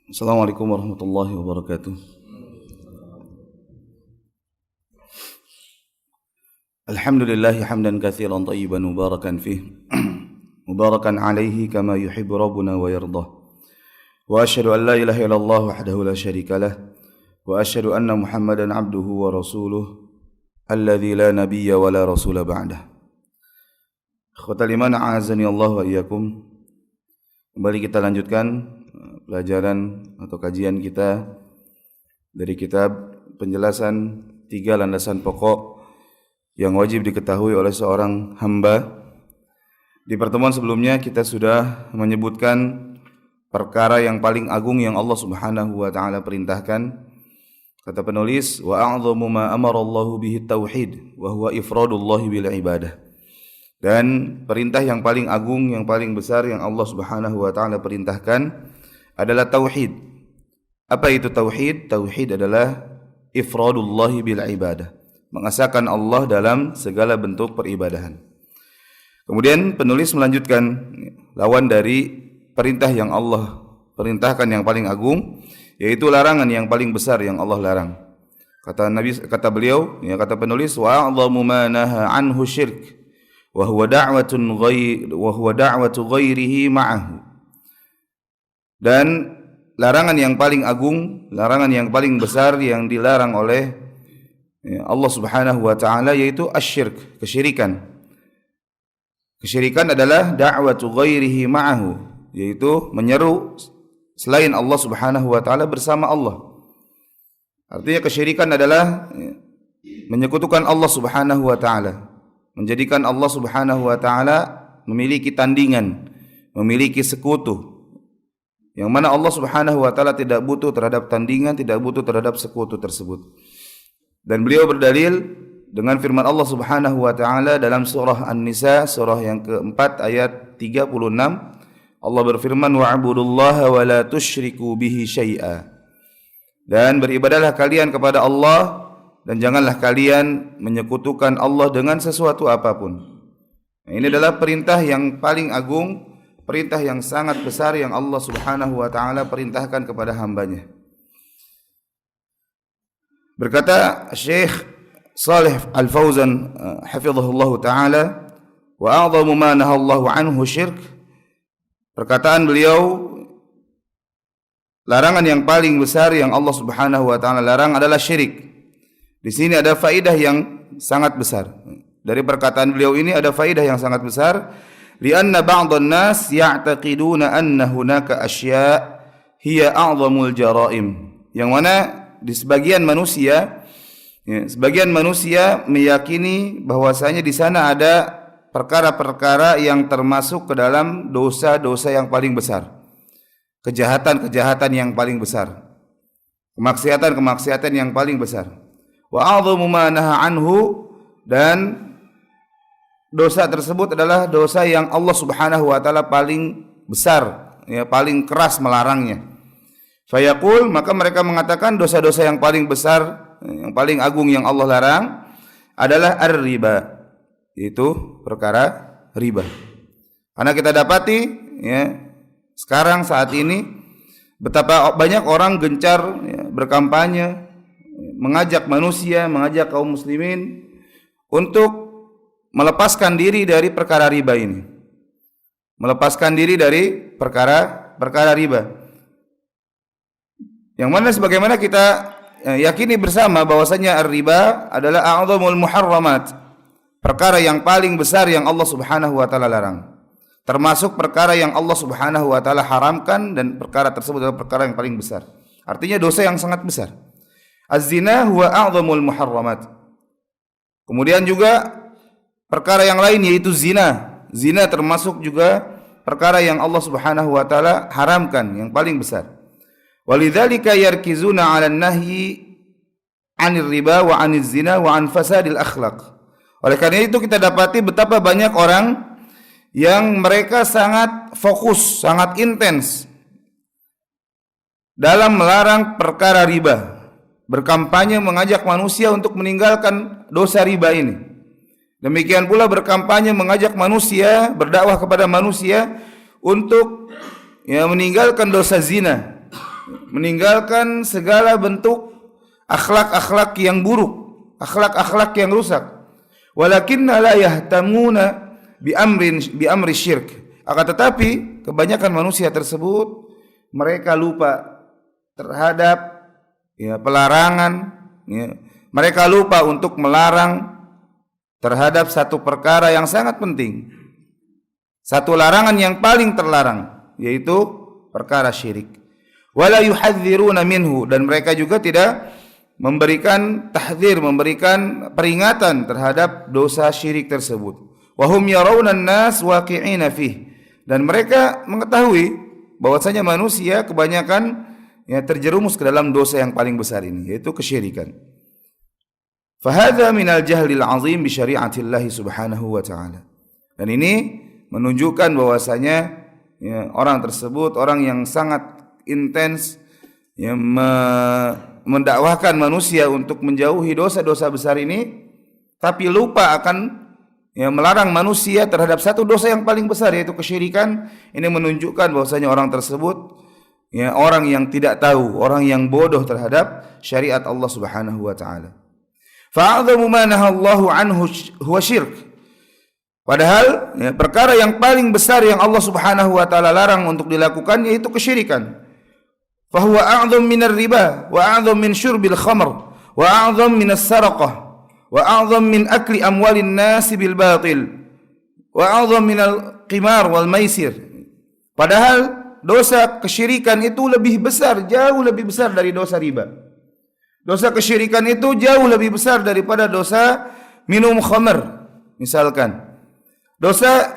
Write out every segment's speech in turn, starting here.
Assalamualaikum warahmatullahi wabarakatuh. Alhamdulillahi hamdan katsiran tayyiban mubarakan fih mubarakan alaihi kama yuhibbu rabbuna wa yardah. Wa asyhadu an la ilaha illallah wahdahu la syarika lah wa asyhadu anna Muhammadan abduhu wa rasuluh alladzi la nabiyya wa la rasula ba'dah. Ikhwatal iman, a'azani Allah wa iyyakum. Kembali kita lanjutkan pelajaran atau kajian kita dari kitab penjelasan 3 landasan pokok yang wajib diketahui oleh seorang hamba. Di pertemuan sebelumnya kita sudah menyebutkan perkara yang paling agung yang Allah Subhanahu wa taala perintahkan. Kata penulis, wa a'dhamu ma amara Allahu bihi tauhid wa huwa ifradullahi bil ibadah. Dan perintah yang paling agung, yang paling besar yang Allah Subhanahu wa taala perintahkan adalah tauhid. Apa itu tauhid? Tauhid adalah ifradullahi bil ibadah, mengesahkan Allah dalam segala bentuk peribadahan. Kemudian penulis melanjutkan lawan dari perintah yang Allah perintahkan yang paling agung, yaitu larangan yang paling besar yang Allah larang. Kata beliau, ya, kata penulis, wa a'dhamu ma naha anhu syirk wa huwa da'watu ghairihi ma'ahu. Dan larangan yang paling agung, larangan yang paling besar yang dilarang oleh Allah Subhanahu wa taala yaitu asyirk, kesyirikan. Kesyirikan adalah da'watu ghairihi ma'ahu, yaitu menyeru selain Allah Subhanahu wa taala bersama Allah. Artinya kesyirikan adalah menyekutukan Allah Subhanahu wa taala, menjadikan Allah Subhanahu wa taala memiliki tandingan, memiliki sekutu. Yang mana Allah Subhanahu wa taala tidak butuh terhadap tandingan, tidak butuh terhadap sekutu tersebut. Dan beliau berdalil dengan firman Allah Subhanahu wa taala dalam surah An-Nisa, surah yang keempat ayat 36. Allah berfirman, wa'budullaha wa la tusyriku bihi syai'a. Dan beribadahlah kalian kepada Allah dan janganlah kalian menyekutukan Allah dengan sesuatu apapun. Nah, ini adalah perintah yang paling agung, perintah yang sangat besar yang Allah Subhanahu wa taala perintahkan kepada hambanya. Berkata Syekh Shalih Al-Fauzan hafizahullah taala, wa a'dhamu ma nahallahu anhu syirk. Perkataan beliau, larangan yang paling besar yang Allah Subhanahu wa taala larang adalah syirik. Di sini ada faidah yang sangat besar. Dari perkataan beliau ini ada faidah yang sangat besar. Lianna ba'dhan nas ya'taqiduna anna hunaka asya' hiya a'dhamul jaraim. Yang mana di sebagian manusia meyakini bahwasanya di sana ada perkara-perkara yang termasuk ke dalam dosa-dosa yang paling besar, kejahatan-kejahatan yang paling besar, kemaksiatan-kemaksiatan yang paling besar. Wa a'dhamu ma naha anhu, dan dosa tersebut adalah dosa yang Allah Subhanahu wa taala paling besar, ya, paling keras melarangnya. Fayaqul, maka mereka mengatakan dosa-dosa yang paling besar, yang paling agung yang Allah larang adalah ar-riba, yaitu perkara riba. Karena kita dapati, ya, sekarang saat ini betapa banyak orang gencar, ya, berkampanye, mengajak manusia, mengajak kaum muslimin untuk melepaskan diri dari perkara riba ini, melepaskan diri dari perkara riba, yang mana sebagaimana kita yakini bersama bahwasanya ar-riba adalah a'dhamul muharramat, perkara yang paling besar yang Allah Subhanahu wa taala larang, termasuk perkara yang Allah Subhanahu wa taala haramkan, dan perkara tersebut adalah perkara yang paling besar, artinya dosa yang sangat besar. Az-zina huwa a'dhamul muharramat. Kemudian juga perkara yang lain yaitu zina. Zina termasuk juga perkara yang Allah Subhanahu wa taala haramkan, yang paling besar. Walidzalika yarkizuna 'alan nahyi 'anil riba wa 'aniz zina wa 'an fasadil akhlaq. Oleh karena itu kita dapati betapa banyak orang yang mereka sangat fokus, sangat intens dalam melarang perkara riba, berkampanye mengajak manusia untuk meninggalkan dosa riba ini. Demikian pula berkampanye mengajak manusia, berdakwah kepada manusia untuk meninggalkan dosa zina, meninggalkan segala bentuk akhlak-akhlak yang buruk, akhlak-akhlak yang rusak. Walakinna la yahtamuna bi amri syirk. Akan tetapi kebanyakan manusia tersebut mereka lupa terhadap pelarangan, mereka lupa untuk melarang terhadap satu perkara yang sangat penting. Satu larangan yang paling terlarang, yaitu perkara syirik. Wala yuhadziruna minhu, dan mereka juga tidak memberikan tahdzir, memberikan peringatan terhadap dosa syirik tersebut. Wa hum yarawna an-nas waqi'ina fih, dan mereka mengetahui bahwasanya manusia kebanyakan terjerumus ke dalam dosa yang paling besar ini, yaitu kesyirikan. Fahadha minal jahlil azim bi syari'atillah subhanahu wa ta'ala. Dan ini menunjukkan bahwasanya orang tersebut orang yang sangat intens mendakwahkan manusia untuk menjauhi dosa-dosa besar ini, tapi lupa akan melarang manusia terhadap satu dosa yang paling besar, yaitu kesyirikan. Ini menunjukkan bahwasanya orang tersebut orang yang tidak tahu, orang yang bodoh terhadap syariat Allah Subhanahu wa taala. Fa'adhamu ma nahallahu anhu huwa syirk. Padahal perkara yang paling besar yang Allah Subhanahu wa taala larang untuk dilakukan yaitu kesyirikan. Fa huwa a'dham minar riba wa a'dham min syurbil khamr wa a'dham minas saraqah wa a'dham min akli amwalin nasi bil batil wa a'dham minal qimar wal maisir. Padahal dosa kesyirikan itu lebih besar, jauh lebih besar dari dosa riba. Dosa kesyirikan itu jauh lebih besar daripada dosa minum khamr. Misalkan dosa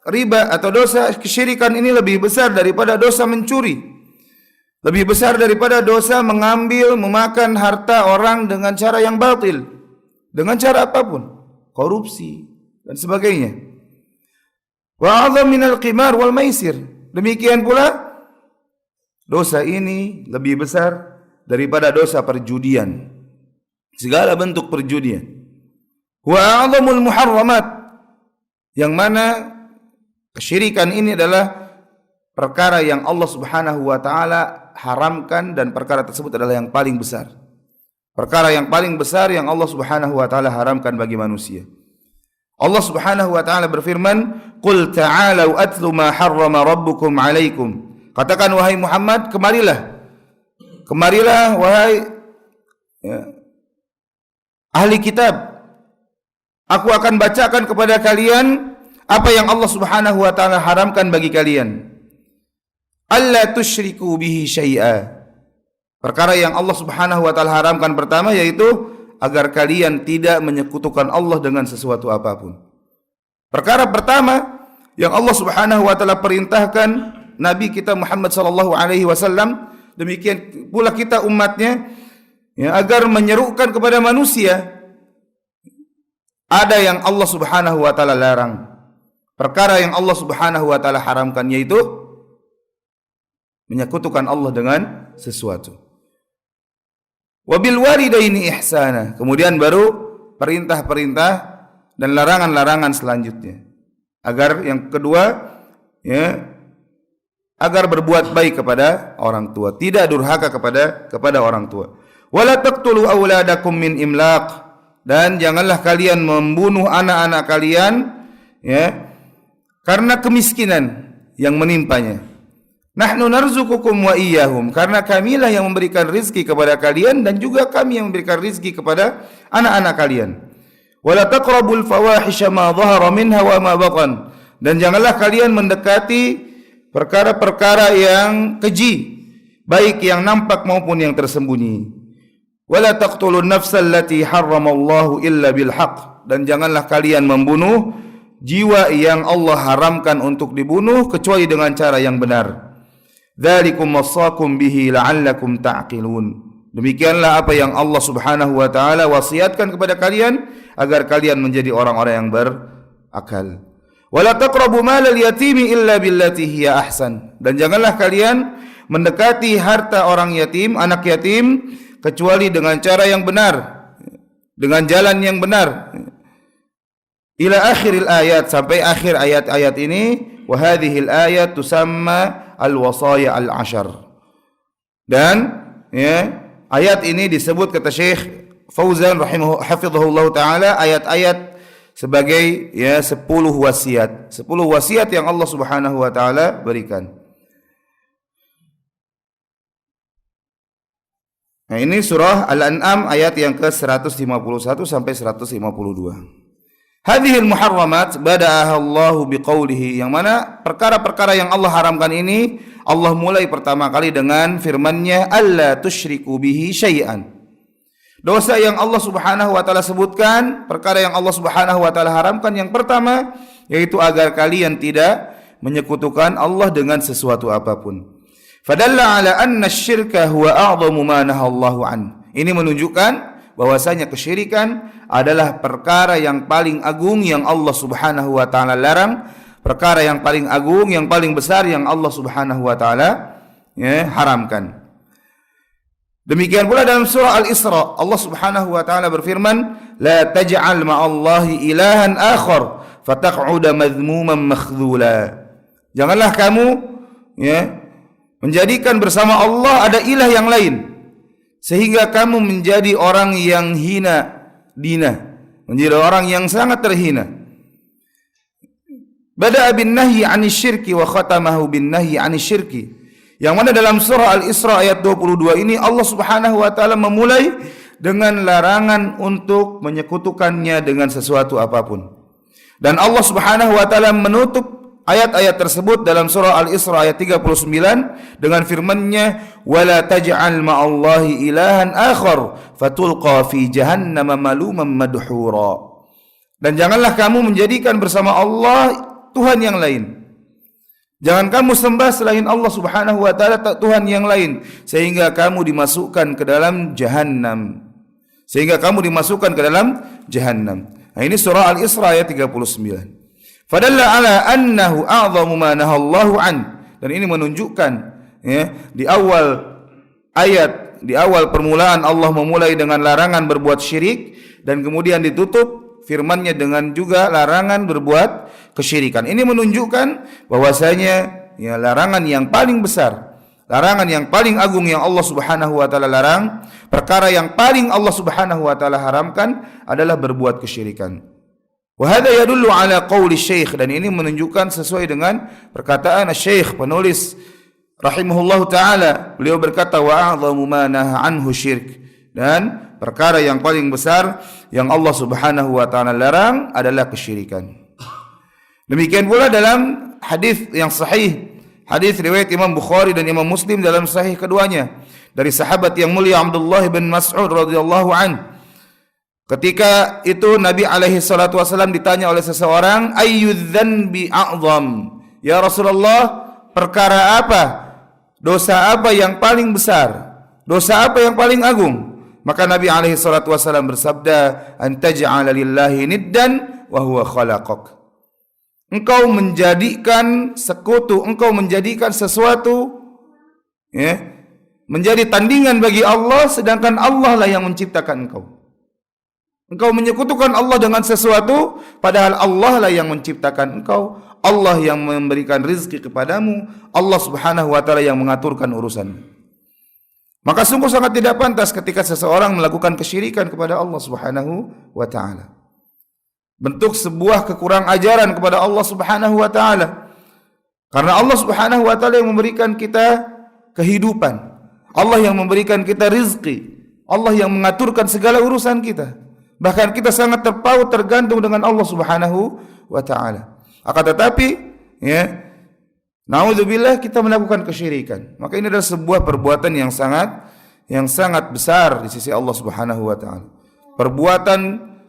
riba atau dosa kesyirikan ini lebih besar daripada dosa mencuri, lebih besar daripada dosa mengambil, memakan harta orang dengan cara yang batil, dengan cara apapun, korupsi dan sebagainya. Wa a'dham minal qimar wal maisir. Demikian pula dosa ini lebih besar daripada dosa perjudian, segala bentuk perjudian. Wa a'dhamul muharramat, yang mana kesyirikan ini adalah perkara yang Allah Subhanahu wa taala haramkan, dan perkara tersebut adalah yang paling besar. Perkara yang paling besar yang Allah Subhanahu wa taala haramkan bagi manusia. Allah Subhanahu wa taala berfirman, "Qul ta'alu atlu ma harrama rabbukum 'alaikum." Katakan wahai Muhammad, kemarilah wahai ahli kitab. Aku akan bacakan kepada kalian apa yang Allah Subhanahu wa taala haramkan bagi kalian. Alla tusyriku bihi syai'a. Perkara yang Allah Subhanahu wa taala haramkan pertama yaitu agar kalian tidak menyekutukan Allah dengan sesuatu apapun. Perkara pertama yang Allah Subhanahu wa taala perintahkan Nabi kita Muhammad sallallahu alaihi wasallam, demikian pula kita umatnya, agar menyerukan kepada manusia. Ada yang Allah Subhanahu wa taala larang, perkara yang Allah Subhanahu wa taala haramkan, yaitu menyekutukan Allah dengan sesuatu. Wabil walidaini ihsana. Kemudian baru perintah-perintah dan larangan-larangan selanjutnya. Agar yang kedua, agar berbuat baik kepada orang tua, tidak durhaka kepada orang tua. Wala taqtulu auladakum min imlaq. Dan janganlah kalian membunuh anak-anak kalian karena kemiskinan yang menimpanya. Nahnu narzuqukum wa iyyahum, karena kamilah yang memberikan rizki kepada kalian dan juga kami yang memberikan rizki kepada anak-anak kalian. Wala taqrabul fawahisha ma dhahara minha wa ma batan. Dan janganlah kalian mendekati perkara-perkara yang keji, baik yang nampak maupun yang tersembunyi. Wala taqtulun nafsal lati harramallahu illa bil haqq. Dan janganlah kalian membunuh jiwa yang Allah haramkan untuk dibunuh kecuali dengan cara yang benar. Dzalikum wassakum bihi la'allakum ta'qilun. Demikianlah apa yang Allah Subhanahu wa taala wasiatkan kepada kalian agar kalian menjadi orang-orang yang berakal. Wala taqrabu malal yatimi illa billati hiya ahsan. Dan janganlah kalian mendekati harta orang yatim, anak yatim, kecuali dengan cara yang benar, dengan jalan yang benar. Ila akhiril ayat, sampai akhir ayat-ayat ini. Wa hadhil ayat tusamma al-wasaya al-ashar. Dan ayat ini disebut kata Syekh Fauzan hafizahullah taala ayat-ayat sebagai 10 wasiat. 10 wasiat yang Allah Subhanahu wa taala berikan. Nah, ini surah Al-An'am ayat yang ke-151 sampai 152. Hadhil muharramat bada'aha Allahu biqaulihi, yang mana perkara-perkara yang Allah haramkan ini Allah mulai pertama kali dengan firman-Nya, alla tusyriku bihi syai'an. Dosa yang Allah Subhanahu wa taala sebutkan, perkara yang Allah Subhanahu wa taala haramkan yang pertama yaitu agar kalian tidak menyekutukan Allah dengan sesuatu apapun. Fadalla ala anna syirka huwa a'zamu ma nahallahu an. Ini menunjukkan bahwasanya kesyirikan adalah perkara yang paling agung yang Allah Subhanahu wa taala larang, perkara yang paling agung, yang paling besar yang Allah Subhanahu wa taala haramkan. Demikian pula dalam surah Al-Isra, Allah Subhanahu wa taala berfirman, la taj'al ma'allahi ilahan akhar fataq'uda madhmuman makhdhula. Janganlah kamu menjadikan bersama Allah ada ilah yang lain sehingga kamu menjadi orang yang hina dina, menjadi orang yang sangat terhina. Bada'a bin nahyi 'anil syirki wa khatamahu bin nahyi 'anil syirki. Yang mana dalam surah Al-Isra ayat 22 ini Allah Subhanahu wa taala memulai dengan larangan untuk menyekutukannya dengan sesuatu apapun. Dan Allah Subhanahu wa taala menutup ayat-ayat tersebut dalam surah Al-Isra ayat 39 dengan firman-Nya, wala taj'al ma'allahi ilahan akhar fatulqa fi jahannam maluman madhura. Dan janganlah kamu menjadikan bersama Allah Tuhan yang lain. Jangan kamu sembah selain Allah Subhanahu wa taala Tuhan yang lain sehingga kamu dimasukkan ke dalam jahannam. Sehingga kamu dimasukkan ke dalam jahannam. Nah, ini surah Al-Isra ayat 39. Fadalla ala annahu a'zamu ma nahallahu an. Dan ini menunjukkan di awal ayat, di awal permulaan Allah memulai dengan larangan berbuat syirik dan kemudian ditutup firman-Nya dengan juga larangan berbuat kesyirikan. Ini menunjukkan bahwasanya larangan yang paling besar, larangan yang paling agung yang Allah Subhanahu wa taala larang, perkara yang paling Allah Subhanahu wa taala haramkan adalah berbuat kesyirikan. Wa hadza yadullu ala qauli syekh, dan ini menunjukkan sesuai dengan perkataan syekh penulis rahimahullahu taala. Beliau berkata, wa a'zamu ma naha anhu syirk, dan perkara yang paling besar yang Allah Subhanahu wa taala larang adalah kesyirikan. Demikian pula dalam hadis yang sahih, hadis riwayat Imam Bukhari dan Imam Muslim dalam sahih keduanya dari sahabat yang mulia Abdullah bin Mas'ud radhiyallahu an. Ketika itu Nabi alaihi salatu wasallam ditanya oleh seseorang, ayyudz dzanbi a'zam? Ya Rasulullah, perkara apa? Dosa apa yang paling besar? Dosa apa yang paling agung? Maka Nabi alaihi salatu wasallam bersabda, an taj'ala lillahi niddan wa huwa khalaqak. Engkau menjadikan sekutu, engkau menjadikan sesuatu menjadi tandingan bagi Allah sedangkan Allah lah yang menciptakan engkau. Engkau menyekutukan Allah dengan sesuatu padahal Allah lah yang menciptakan engkau, Allah yang memberikan rizki kepadamu, Allah Subhanahu wa taala yang mengaturkan urusan. Maka sungguh sangat tidak pantas ketika seseorang melakukan kesyirikan kepada Allah Subhanahu wa taala. Bentuk sebuah kekurang ajaran kepada Allah Subhanahu wa taala. Karena Allah Subhanahu wa taala yang memberikan kita kehidupan, Allah yang memberikan kita rizki, Allah yang mengaturkan segala urusan kita. Bahkan kita sangat terpaut tergantung dengan Allah Subhanahu wa taala. Akan tetapi naudzubillah kita melakukan kesyirikan. Maka ini adalah sebuah perbuatan yang sangat besar di sisi Allah Subhanahu wa taala. Perbuatan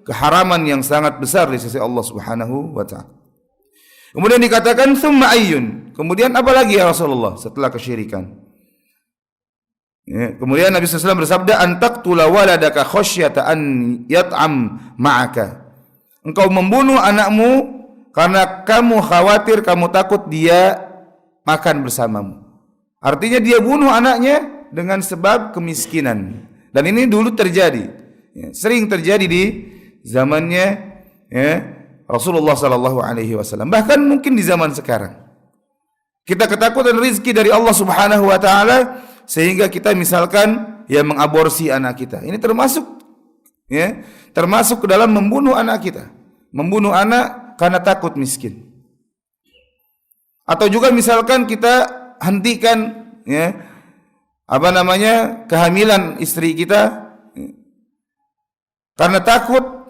keharaman yang sangat besar di sisi Allah Subhanahu wa taala. Kemudian dikatakan tsumma ayyun. Kemudian apa lagi ya Rasulullah setelah kesyirikan? Kemudian Nabi SAW bersabda, antaqtula waladaka khasyata an yat'am ma'aka. Engkau membunuh anakmu karena kamu khawatir, kamu takut dia makan bersamamu. Artinya dia bunuh anaknya dengan sebab kemiskinan. Dan ini dulu terjadi, sering terjadi di zamannya Rasulullah SAW. Bahkan mungkin di zaman sekarang. Kita ketakutan rizki dari Allah Subhanahu wa taala sehingga kita misalkan mengaborsi anak kita. Ini termasuk ke dalam membunuh anak kita. Membunuh anak karena takut miskin. Atau juga misalkan kita hentikan kehamilan istri kita karena takut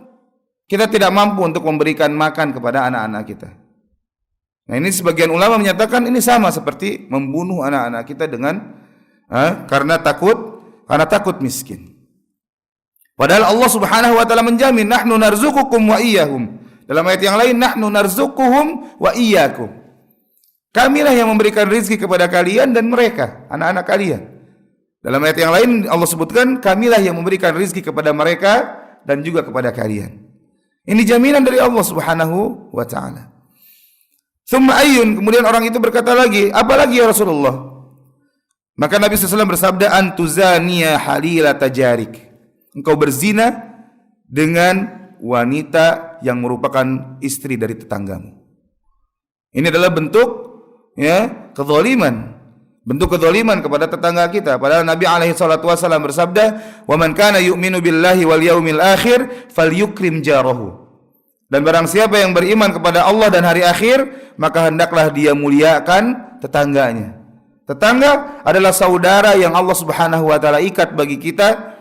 kita tidak mampu untuk memberikan makan kepada anak-anak kita. Nah, ini sebagian ulama menyatakan ini sama seperti membunuh anak-anak kita karena takut miskin. Padahal Allah Subhanahu wa taala menjamin nahnu narzuqukum wa iyyahum. Dalam ayat yang lain nahnu narzuquhum wa iyyakum. Kamilah yang memberikan rezeki kepada kalian dan mereka, anak-anak kalian. Dalam ayat yang lain Allah sebutkan kamilah yang memberikan rezeki kepada mereka dan juga kepada kalian. Ini jaminan dari Allah Subhanahu wa taala. Tsumma ayyun, kemudian orang itu berkata lagi, apa lagi ya Rasulullah? Maka Nabi SAW bersabda, antuzaniya halilata jarik. Engkau berzina dengan wanita yang merupakan istri dari tetanggamu. Ini adalah bentuk kezaliman. Bentuk kezaliman kepada tetangga kita. Padahal Nabi alaihi salatu wasallam bersabda, "Wa man kana yu'minu billahi wal yaumil akhir falyukrim jarahu." Dan barang siapa yang beriman kepada Allah dan hari akhir, maka hendaklah dia muliakan tetangganya. Tetangga adalah saudara yang Allah Subhanahu wa taala ikat bagi kita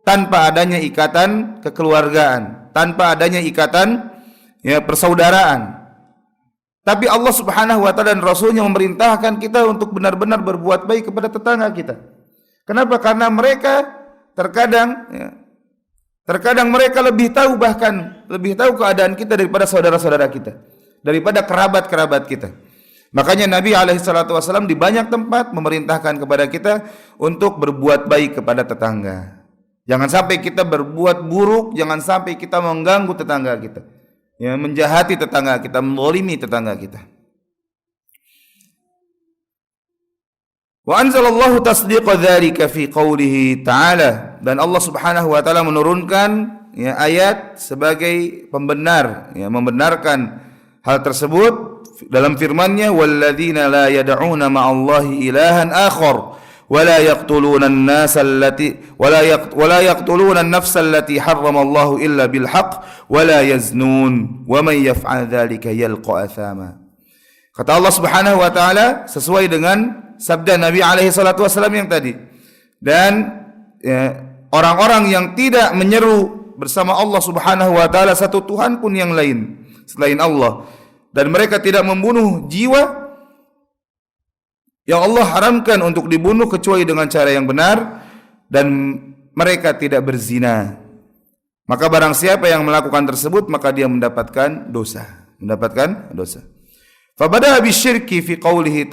tanpa adanya ikatan kekeluargaan, tanpa adanya ikatan persaudaraan. Tapi Allah Subhanahu wa taala dan Rasulnya memerintahkan kita untuk benar-benar berbuat baik kepada tetangga kita. Kenapa? Karena mereka terkadang mereka lebih tahu keadaan kita daripada saudara-saudara kita, daripada kerabat-kerabat kita. Makanya Nabi alaihi salatu wasallam di banyak tempat memerintahkan kepada kita untuk berbuat baik kepada tetangga. Jangan sampai kita berbuat buruk, jangan sampai kita mengganggu tetangga kita. Menjahati tetangga kita, menzalimi tetangga kita. Wa anzalallahu tasdiqa dzalika fi qoulihi ta'ala, dan Allah Subhanahu wa taala menurunkan ayat sebagai pembenar, membenarkan hal tersebut dalam firman-Nya, walladzina la yad'una ma'allahi ilahan akhar ولا يقتلون الناس التي ولا يقتلون النفس التي حرم الله إلا بالحق ولا يزنون ومن يفعل ذلك يلقى أثاما. Kata Allah Subhanahu wa taala sesuai dengan sabda Nabi alaihi salatu wasallam yang tadi. Dan orang-orang yang tidak menyeru bersama Allah Subhanahu wa taala satu Tuhan pun yang lain selain Allah, dan mereka tidak membunuh jiwa yang Allah haramkan untuk dibunuh kecuali dengan cara yang benar, dan mereka tidak berzina, maka barang siapa yang melakukan tersebut maka dia mendapatkan dosa. Fabada bisyirki fi qoulihi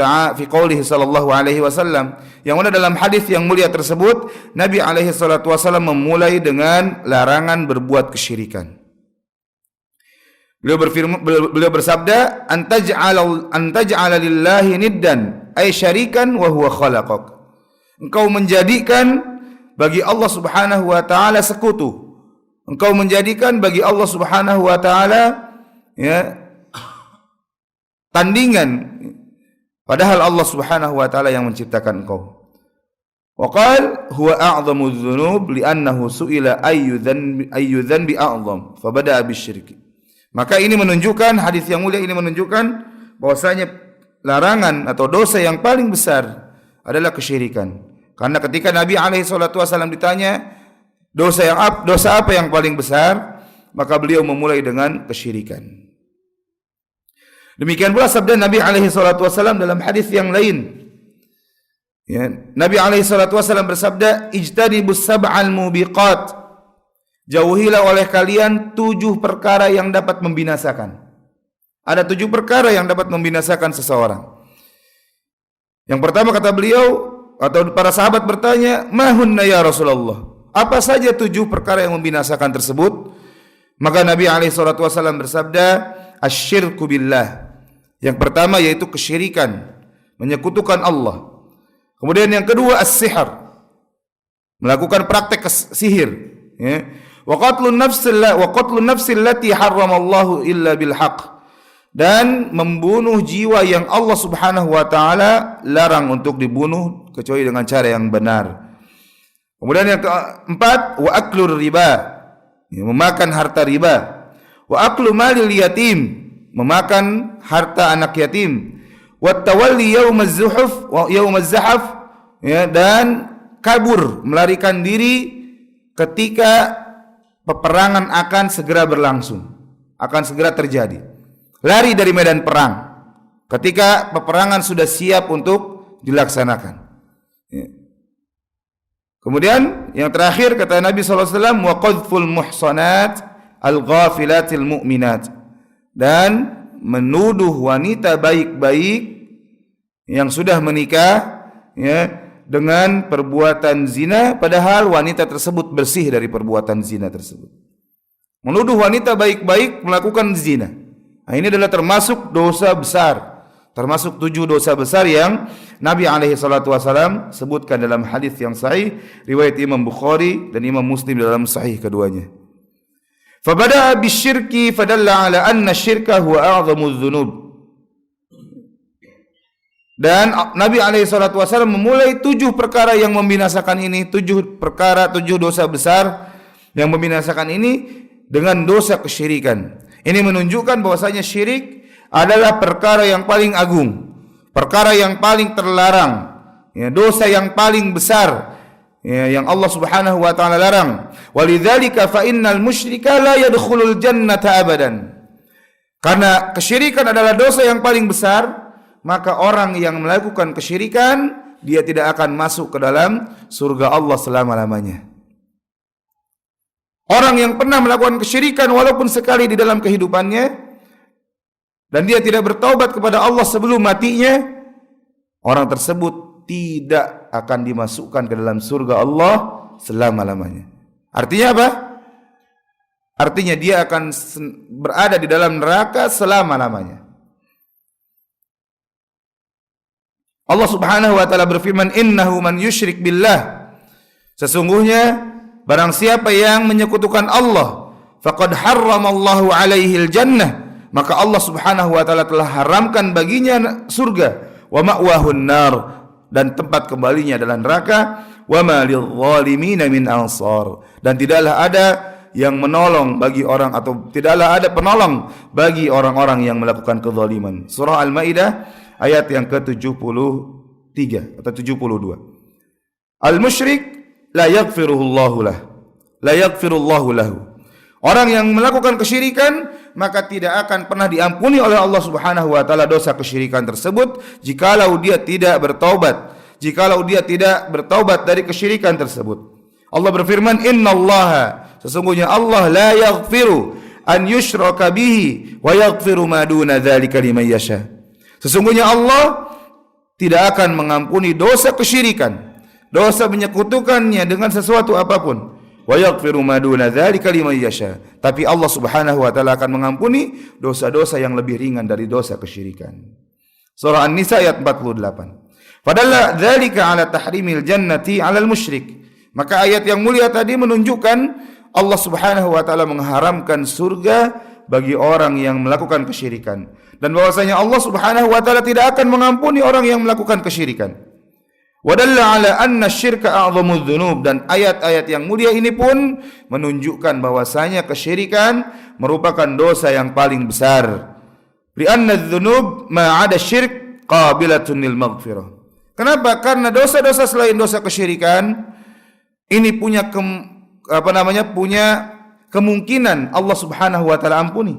sallallahu alaihi wasallam, yang mana dalam hadis yang mulia tersebut Nabi alaihi salatu wasallam memulai dengan larangan berbuat kesyirikan. Beliau bersabda, antaj'ala lillahi niddan ay syarikan wa huwa khalaqak. Engkau menjadikan bagi Allah Subhanahu wa taala sekutu. Engkau menjadikan bagi Allah Subhanahu wa taala tandingan, padahal Allah Subhanahu wa taala yang menciptakan engkau. Wa qala huwa a'dhamu dzunub li'annahu su'ila ayyu dzanbi a'dham fa bada'a bisyirki. Maka ini menunjukkan, hadis yang mulia ini menunjukkan bahwasanya larangan atau dosa yang paling besar adalah kesyirikan. Karena ketika Nabi alaihi salatu wasallam ditanya dosa apa yang paling besar, maka beliau memulai dengan kesyirikan. Demikian pula sabda Nabi alaihi salatu wasallam dalam hadis yang lain. Nabi alaihi salatu wasallam bersabda, ijtanibus sab'al mubiqat. Jauhilah oleh kalian 7 perkara yang dapat membinasakan. Ada 7 perkara yang dapat membinasakan seseorang. Yang pertama kata beliau, atau para sahabat bertanya, mahunna ya Rasulullah? Apa saja 7 perkara yang membinasakan tersebut? Maka Nabi SAW bersabda, asyirku billah. Yang pertama yaitu kesyirikan, menyekutukan Allah. Kemudian yang kedua as-sihr, melakukan praktek sihir. Wa qatlun nafsil lati harramallahu illa bil haqq, dan membunuh jiwa yang Allah Subhanahu wa taala larang untuk dibunuh kecuali dengan cara yang benar. Kemudian yang keempat, wa aklur riba, memakan harta riba. Wa aklu malil yatim, memakan harta anak yatim. Wa tawalli yaumaz zuhuf wa yaumaz zahaf, ya, dan kabur, melarikan diri ketika peperangan akan segera berlangsung, akan segera terjadi. Lari dari medan perang ketika peperangan sudah siap untuk dilaksanakan. Ya. Kemudian yang terakhir kata Nabi SAW, wa qadhful muhsanat al-ghafilatil mu'minat, dan menuduh wanita baik-baik yang sudah menikah, ya, dengan perbuatan zina, padahal wanita tersebut bersih dari perbuatan zina tersebut. Menuduh wanita baik-baik melakukan zina. Nah, ini adalah termasuk dosa besar, termasuk 7 dosa besar yang Nabi SAW sebutkan dalam hadis yang sahih riwayat Imam Bukhari dan Imam Muslim dalam sahih keduanya. Fabada'a bisyirki fadalla ala anna syirka huwa a'zamudz dzunub. Dan Nabi SAW memulai 7 perkara yang membinasakan ini, 7 perkara, 7 dosa besar yang membinasakan ini dengan dosa kesyirikan. Ini menunjukkan bahwasanya syirik adalah perkara yang paling agung, perkara yang paling terlarang, ya, dosa yang paling besar, ya, yang Allah Subhanahu wa taala larang. Walidzalika fa innal musyrika la yadkhulul jannata abadan. Karena kesyirikan adalah dosa yang paling besar, maka orang yang melakukan kesyirikan dia tidak akan masuk ke dalam surga Allah selama-lamanya. Orang yang pernah melakukan kesyirikan walaupun sekali di dalam kehidupannya dan dia tidak bertaubat kepada Allah sebelum matinya, orang tersebut tidak akan dimasukkan ke dalam surga Allah selama-lamanya. Artinya apa? Artinya dia akan berada di dalam neraka selama-lamanya. Allah Subhanahu wa taala berfirman, "Innahu man yusyrik billah." Sesungguhnya barang siapa yang menyekutukan Allah, faqad harramallahu alaihil jannah, maka Allah Subhanahu wa taala telah haramkan baginya surga, wa ma'wahun nar, dan tempat kembalinya adalah neraka, wa ma lidh-dhalimin min ansar, dan tidaklah ada yang menolong bagi orang, atau tidaklah ada penolong bagi orang-orang yang melakukan kezaliman. Surah Al-Maidah ayat yang ke-73 atau 72. Al-musyrik la yaghfirullahu lahu. Orang yang melakukan kesyirikan maka tidak akan pernah diampuni oleh Allah Subhanahu wa taala dosa kesyirikan tersebut jikalau dia tidak bertaubat. Jikalau dia tidak bertaubat dari kesyirikan tersebut. Allah berfirman, "Innallaha", sesungguhnya Allah, "la yaghfiru an yushraka bihi wa yaghfiru ma duna dzalika liman yasha." Sesungguhnya Allah tidak akan mengampuni dosa kesyirikan, dosa menyekutukannya dengan sesuatu apapun. Wa yaghfiru ma duna dzalika liman yasha. Tapi Allah Subhanahu wa taala akan mengampuni dosa-dosa yang lebih ringan dari dosa kesyirikan. Surah An-Nisa ayat 48. Padahal dzalika ala tahrimil jannati 'alal musyrik. Maka ayat yang mulia tadi menunjukkan Allah Subhanahu wa taala mengharamkan surga bagi orang yang melakukan kesyirikan, dan bahwasanya Allah Subhanahu wa taala tidak akan mengampuni orang yang melakukan kesyirikan. Wa dalla ala anna syirka a'zamudz dzunub, dan ayat-ayat yang mulia ini pun menunjukkan bahwasanya kesyirikan merupakan dosa yang paling besar. Li anna dzunub ma 'ada syirk qabilatun lil maghfirah. Kenapa? Karena dosa-dosa selain dosa kesyirikan ini punya punya kemungkinan Allah Subhanahu wa taala ampuni.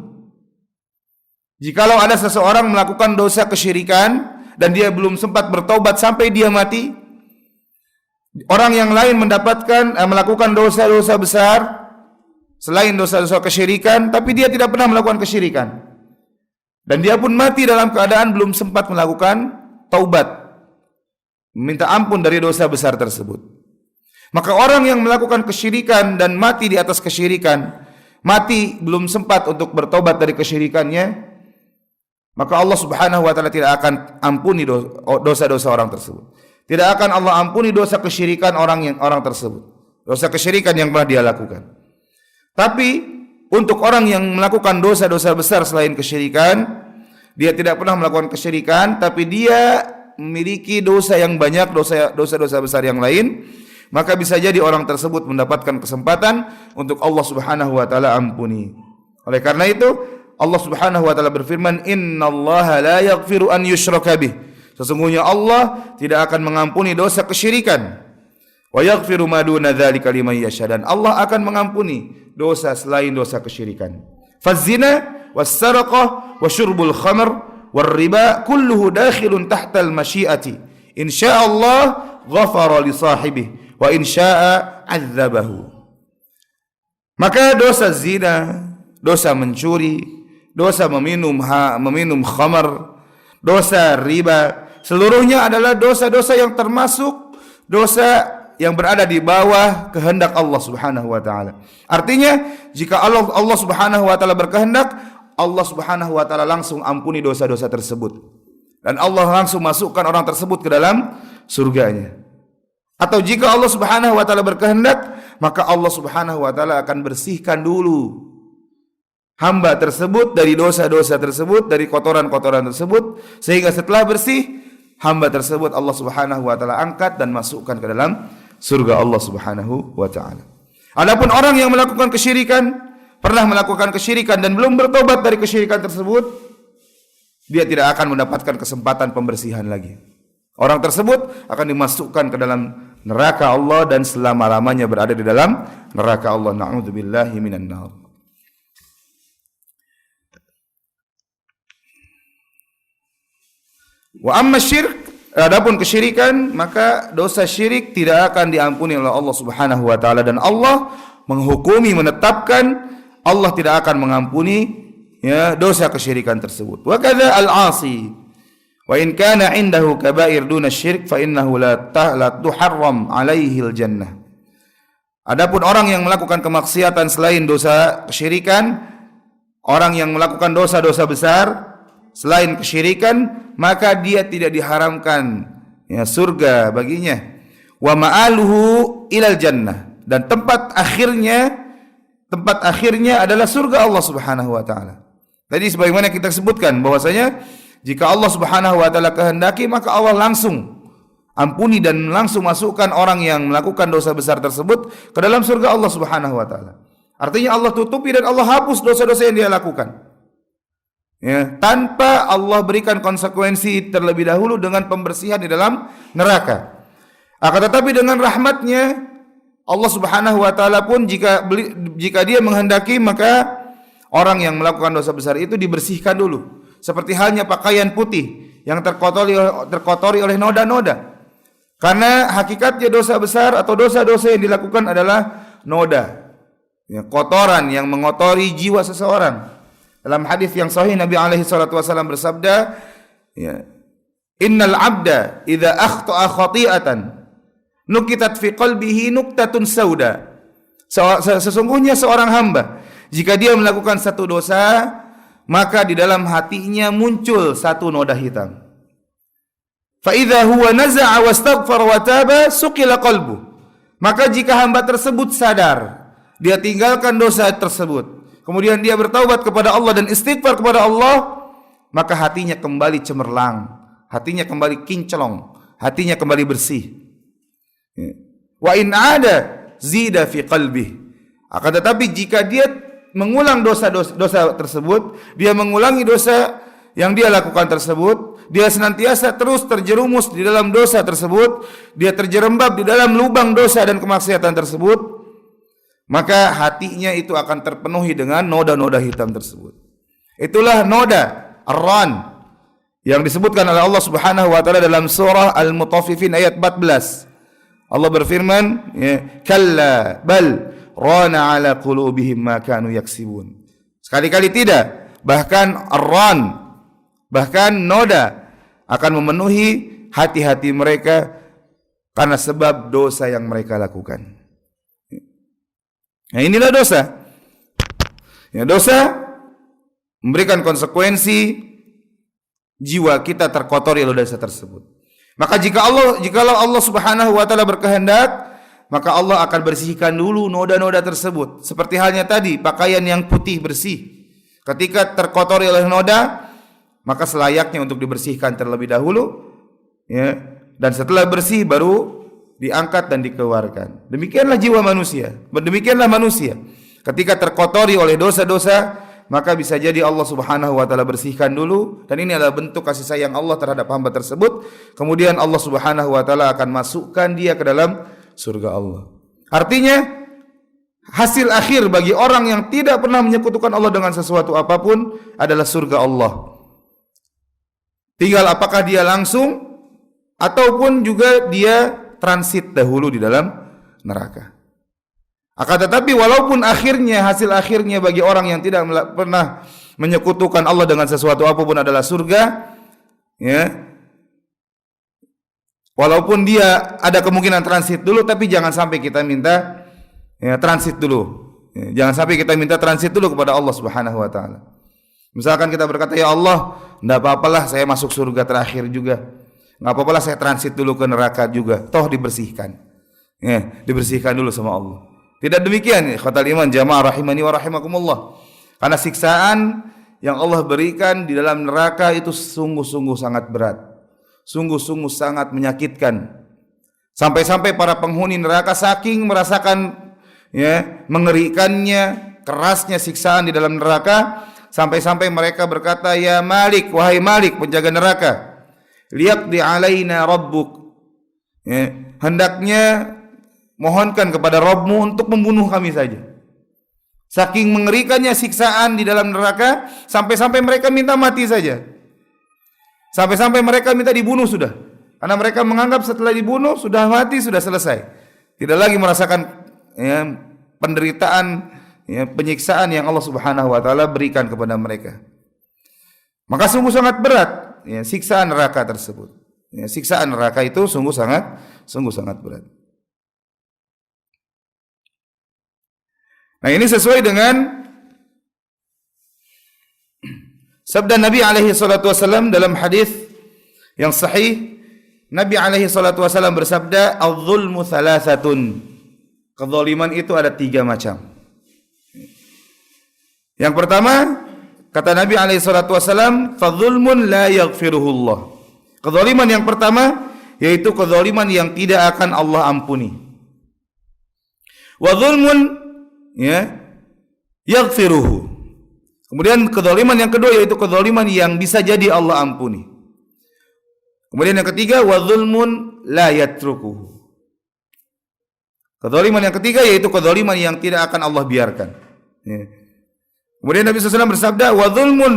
Jikalau ada seseorang melakukan dosa kesyirikan dan dia belum sempat bertaubat sampai dia mati, orang yang lain melakukan dosa-dosa besar selain dosa-dosa kesyirikan, tapi dia tidak pernah melakukan kesyirikan, dan dia pun mati dalam keadaan belum sempat melakukan taubat, minta ampun dari dosa besar tersebut. Maka orang yang melakukan kesyirikan dan mati di atas kesyirikan, mati belum sempat untuk bertobat dari kesyirikannya, maka Allah Subhanahu wa taala tidak akan ampuni dosa-dosa orang tersebut. Tidak akan Allah ampuni dosa kesyirikan orang tersebut, dosa kesyirikan yang pernah dia lakukan. Tapi untuk orang yang melakukan dosa-dosa besar selain kesyirikan, dia tidak pernah melakukan kesyirikan, tapi dia memiliki dosa yang banyak, dosa-dosa besar yang lain, maka bisa jadi orang tersebut mendapatkan kesempatan untuk Allah Subhanahu wa taala ampuni. Oleh karena itu, Allah Subhanahu wa taala berfirman, "Innallaha la yaghfiru an yushraka bih." Sesungguhnya Allah tidak akan mengampuni dosa kesyirikan. Wa yaghfiru ma duna dzalika liman yasha, dan Allah akan mengampuni dosa selain dosa kesyirikan. Faz-zina was-saraqah wa syurbul khamr war riba kulluhu dakhilun tahtal masyiati. Insyaallah ghafara li sahibihi wa insya'a 'adzabahu. Maka dosa zina, dosa mencuri, dosa meminum khamar, dosa riba, seluruhnya adalah dosa-dosa yang termasuk dosa yang berada di bawah kehendak Allah Subhanahu wa taala. Artinya, jika Allah Subhanahu wa taala berkehendak, Allah Subhanahu wa taala langsung ampuni dosa-dosa tersebut. Dan Allah langsung masukkan orang tersebut ke dalam surganya. Atau jika Allah Subhanahu wa taala berkehendak, maka Allah Subhanahu wa taala akan bersihkan dulu hamba tersebut dari dosa-dosa tersebut, dari kotoran-kotoran tersebut, sehingga setelah bersih, hamba tersebut Allah Subhanahu wa taala angkat dan masukkan ke dalam surga Allah Subhanahu wa taala. Adapun orang yang melakukan kesyirikan, pernah melakukan kesyirikan dan belum bertobat dari kesyirikan tersebut, dia tidak akan mendapatkan kesempatan pembersihan lagi. Orang tersebut akan dimasukkan ke dalam neraka Allah dan selama-lamanya berada di dalam neraka Allah. Na'udzubillahi minan nar. Wa amma syirk, adapun kesyirikan, maka dosa syirik tidak akan diampuni oleh Allah Subhanahu wa taala, dan Allah menghukumi, menetapkan Allah tidak akan mengampuni dosa kesyirikan tersebut. Wa kadza al-'asi wa in kana 'indahu kaba'ir duna syirk fa innahu la tuharram 'alaihi al-jannah. Adapun orang yang melakukan kemaksiatan selain dosa kesyirikan, orang yang melakukan dosa-dosa besar selain kesyirikan, maka dia tidak diharamkan surga baginya. Wa ma'aluhu ilal jannah, dan tempat akhirnya adalah surga Allah Subhanahu wa taala. Tadi sebagaimana kita sebutkan bahwasanya jika Allah Subhanahu wa taala kehendaki, maka Allah langsung ampuni dan langsung masukkan orang yang melakukan dosa besar tersebut ke dalam surga Allah Subhanahu wa taala. Artinya Allah tutupi dan Allah hapus dosa-dosa yang dia lakukan. Tanpa Allah berikan konsekuensi terlebih dahulu dengan pembersihan di dalam neraka. Akan tetapi dengan rahmatnya Allah Subhanahu wa taala pun jika dia menghendaki, maka orang yang melakukan dosa besar itu dibersihkan dulu. Seperti halnya pakaian putih yang terkotori oleh noda-noda. Karena hakikatnya dosa besar atau dosa-dosa yang dilakukan adalah noda, kotoran yang mengotori jiwa seseorang. Dalam hadis yang sahih, Nabi alaihi salatu wasallam bersabda, "Innal 'abda idza akhta'a khati'atan nukitat fi qalbihi nuktatun sauda." Sesungguhnya seorang hamba, jika dia melakukan satu dosa, maka di dalam hatinya muncul satu noda hitam. Fa idza huwa naza'a wastaghfara wa taba suqila qalbu. Maka jika hamba tersebut sadar, dia tinggalkan dosa tersebut, kemudian dia bertaubat kepada Allah dan istighfar kepada Allah, maka hatinya kembali cemerlang, hatinya kembali kinclong, hatinya kembali bersih. Wa in ada zida fi qalbih. Akan tetapi jika dia mengulang dosa tersebut, dia mengulangi dosa yang dia lakukan tersebut, dia senantiasa terus terjerumus di dalam dosa tersebut, dia terjerembab di dalam lubang dosa dan kemaksiatan tersebut, maka hatinya itu akan terpenuhi dengan noda-noda hitam tersebut. Itulah noda ar-ran yang disebutkan oleh Allah Subhanahu wa taala dalam surah Al-Mutaffifin ayat 14. Allah berfirman, "Kalla bal rana ala qulubihim ma kanu yaksibun." Sekali-kali tidak, bahkan ar-ran, bahkan noda akan memenuhi hati-hati mereka karena sebab dosa yang mereka lakukan. Nah, inilah dosa. Dosa memberikan konsekuensi jiwa kita terkotori oleh dosa tersebut. Maka jikalau Allah Subhanahu wa taala berkehendak, maka Allah akan bersihkan dulu noda-noda tersebut. Seperti halnya tadi pakaian yang putih bersih, ketika terkotori oleh noda, maka selayaknya untuk dibersihkan terlebih dahulu, ya, dan setelah bersih baru diangkat dan dikeluarkan. Demikianlah jiwa manusia. Demikianlah manusia. Ketika terkotori oleh dosa-dosa, maka bisa jadi Allah Subhanahu wa taala bersihkan dulu, dan ini adalah bentuk kasih sayang Allah terhadap hamba tersebut. Kemudian Allah Subhanahu wa taala akan masukkan dia ke dalam surga Allah. Artinya hasil akhir bagi orang yang tidak pernah menyekutukan Allah dengan sesuatu apapun adalah surga Allah. Tinggal apakah dia langsung ataupun juga dia transit dahulu di dalam neraka. Akan tetapi walaupun hasil akhirnya bagi orang yang tidak pernah menyekutukan Allah dengan sesuatu apapun adalah surga, ya. Walaupun dia ada kemungkinan transit dulu, tapi jangan sampai kita minta transit dulu. Ya, jangan sampai kita minta transit dulu kepada Allah Subhanahu wa taala. Misalkan kita berkata, ya Allah, enggak apa-apalah saya masuk surga terakhir juga. Enggak apa-apalah saya transit dulu ke neraka juga. Toh dibersihkan. Ya, dibersihkan dulu sama Allah. Tidak demikian, khatal iman jamaah rahimani wa rahimakumullah. Karena siksaan yang Allah berikan di dalam neraka itu sungguh-sungguh sangat berat. Sungguh-sungguh sangat menyakitkan. Sampai-sampai para penghuni neraka saking merasakan mengerikannya, kerasnya siksaan di dalam neraka, sampai-sampai mereka berkata, ya Malik, wahai Malik penjaga neraka, liyaqdi alaina rabbuk, hendaknya mohonkan kepada Rabbmu untuk membunuh kami saja. Saking mengerikannya siksaan di dalam neraka, sampai-sampai mereka minta mati saja. Sampai-sampai mereka minta dibunuh sudah. Karena mereka menganggap setelah dibunuh sudah mati, sudah selesai. Tidak lagi merasakan penderitaan, penyiksaan yang Allah Subhanahu wa taala berikan kepada mereka. Maka sungguh sangat berat siksaan neraka tersebut. Siksaan neraka itu sungguh sangat berat. Nah, ini sesuai dengan sabda Nabi alaihi salatu wasallam dalam hadis yang sahih. Nabi alaihi salatu wasallam bersabda, "Adz-dzulmu tsalasatun." Kezaliman itu ada 3 macam. Yang pertama, kata Nabi alaihi salatu wasallam, "Fadzulmun la yaghfiruhullah." Kezaliman yang pertama yaitu kezaliman yang tidak akan Allah ampuni. Wa dzulmun yaghfiruhu. Kemudian kezaliman yang kedua yaitu kezaliman yang bisa jadi Allah ampuni. Kemudian yang ketiga, wa dzulmun la yatrukuhu. Kezaliman yang ketiga yaitu kezaliman yang tidak akan Allah biarkan. Kemudian Nabi SAW bersabda, wa dzulmun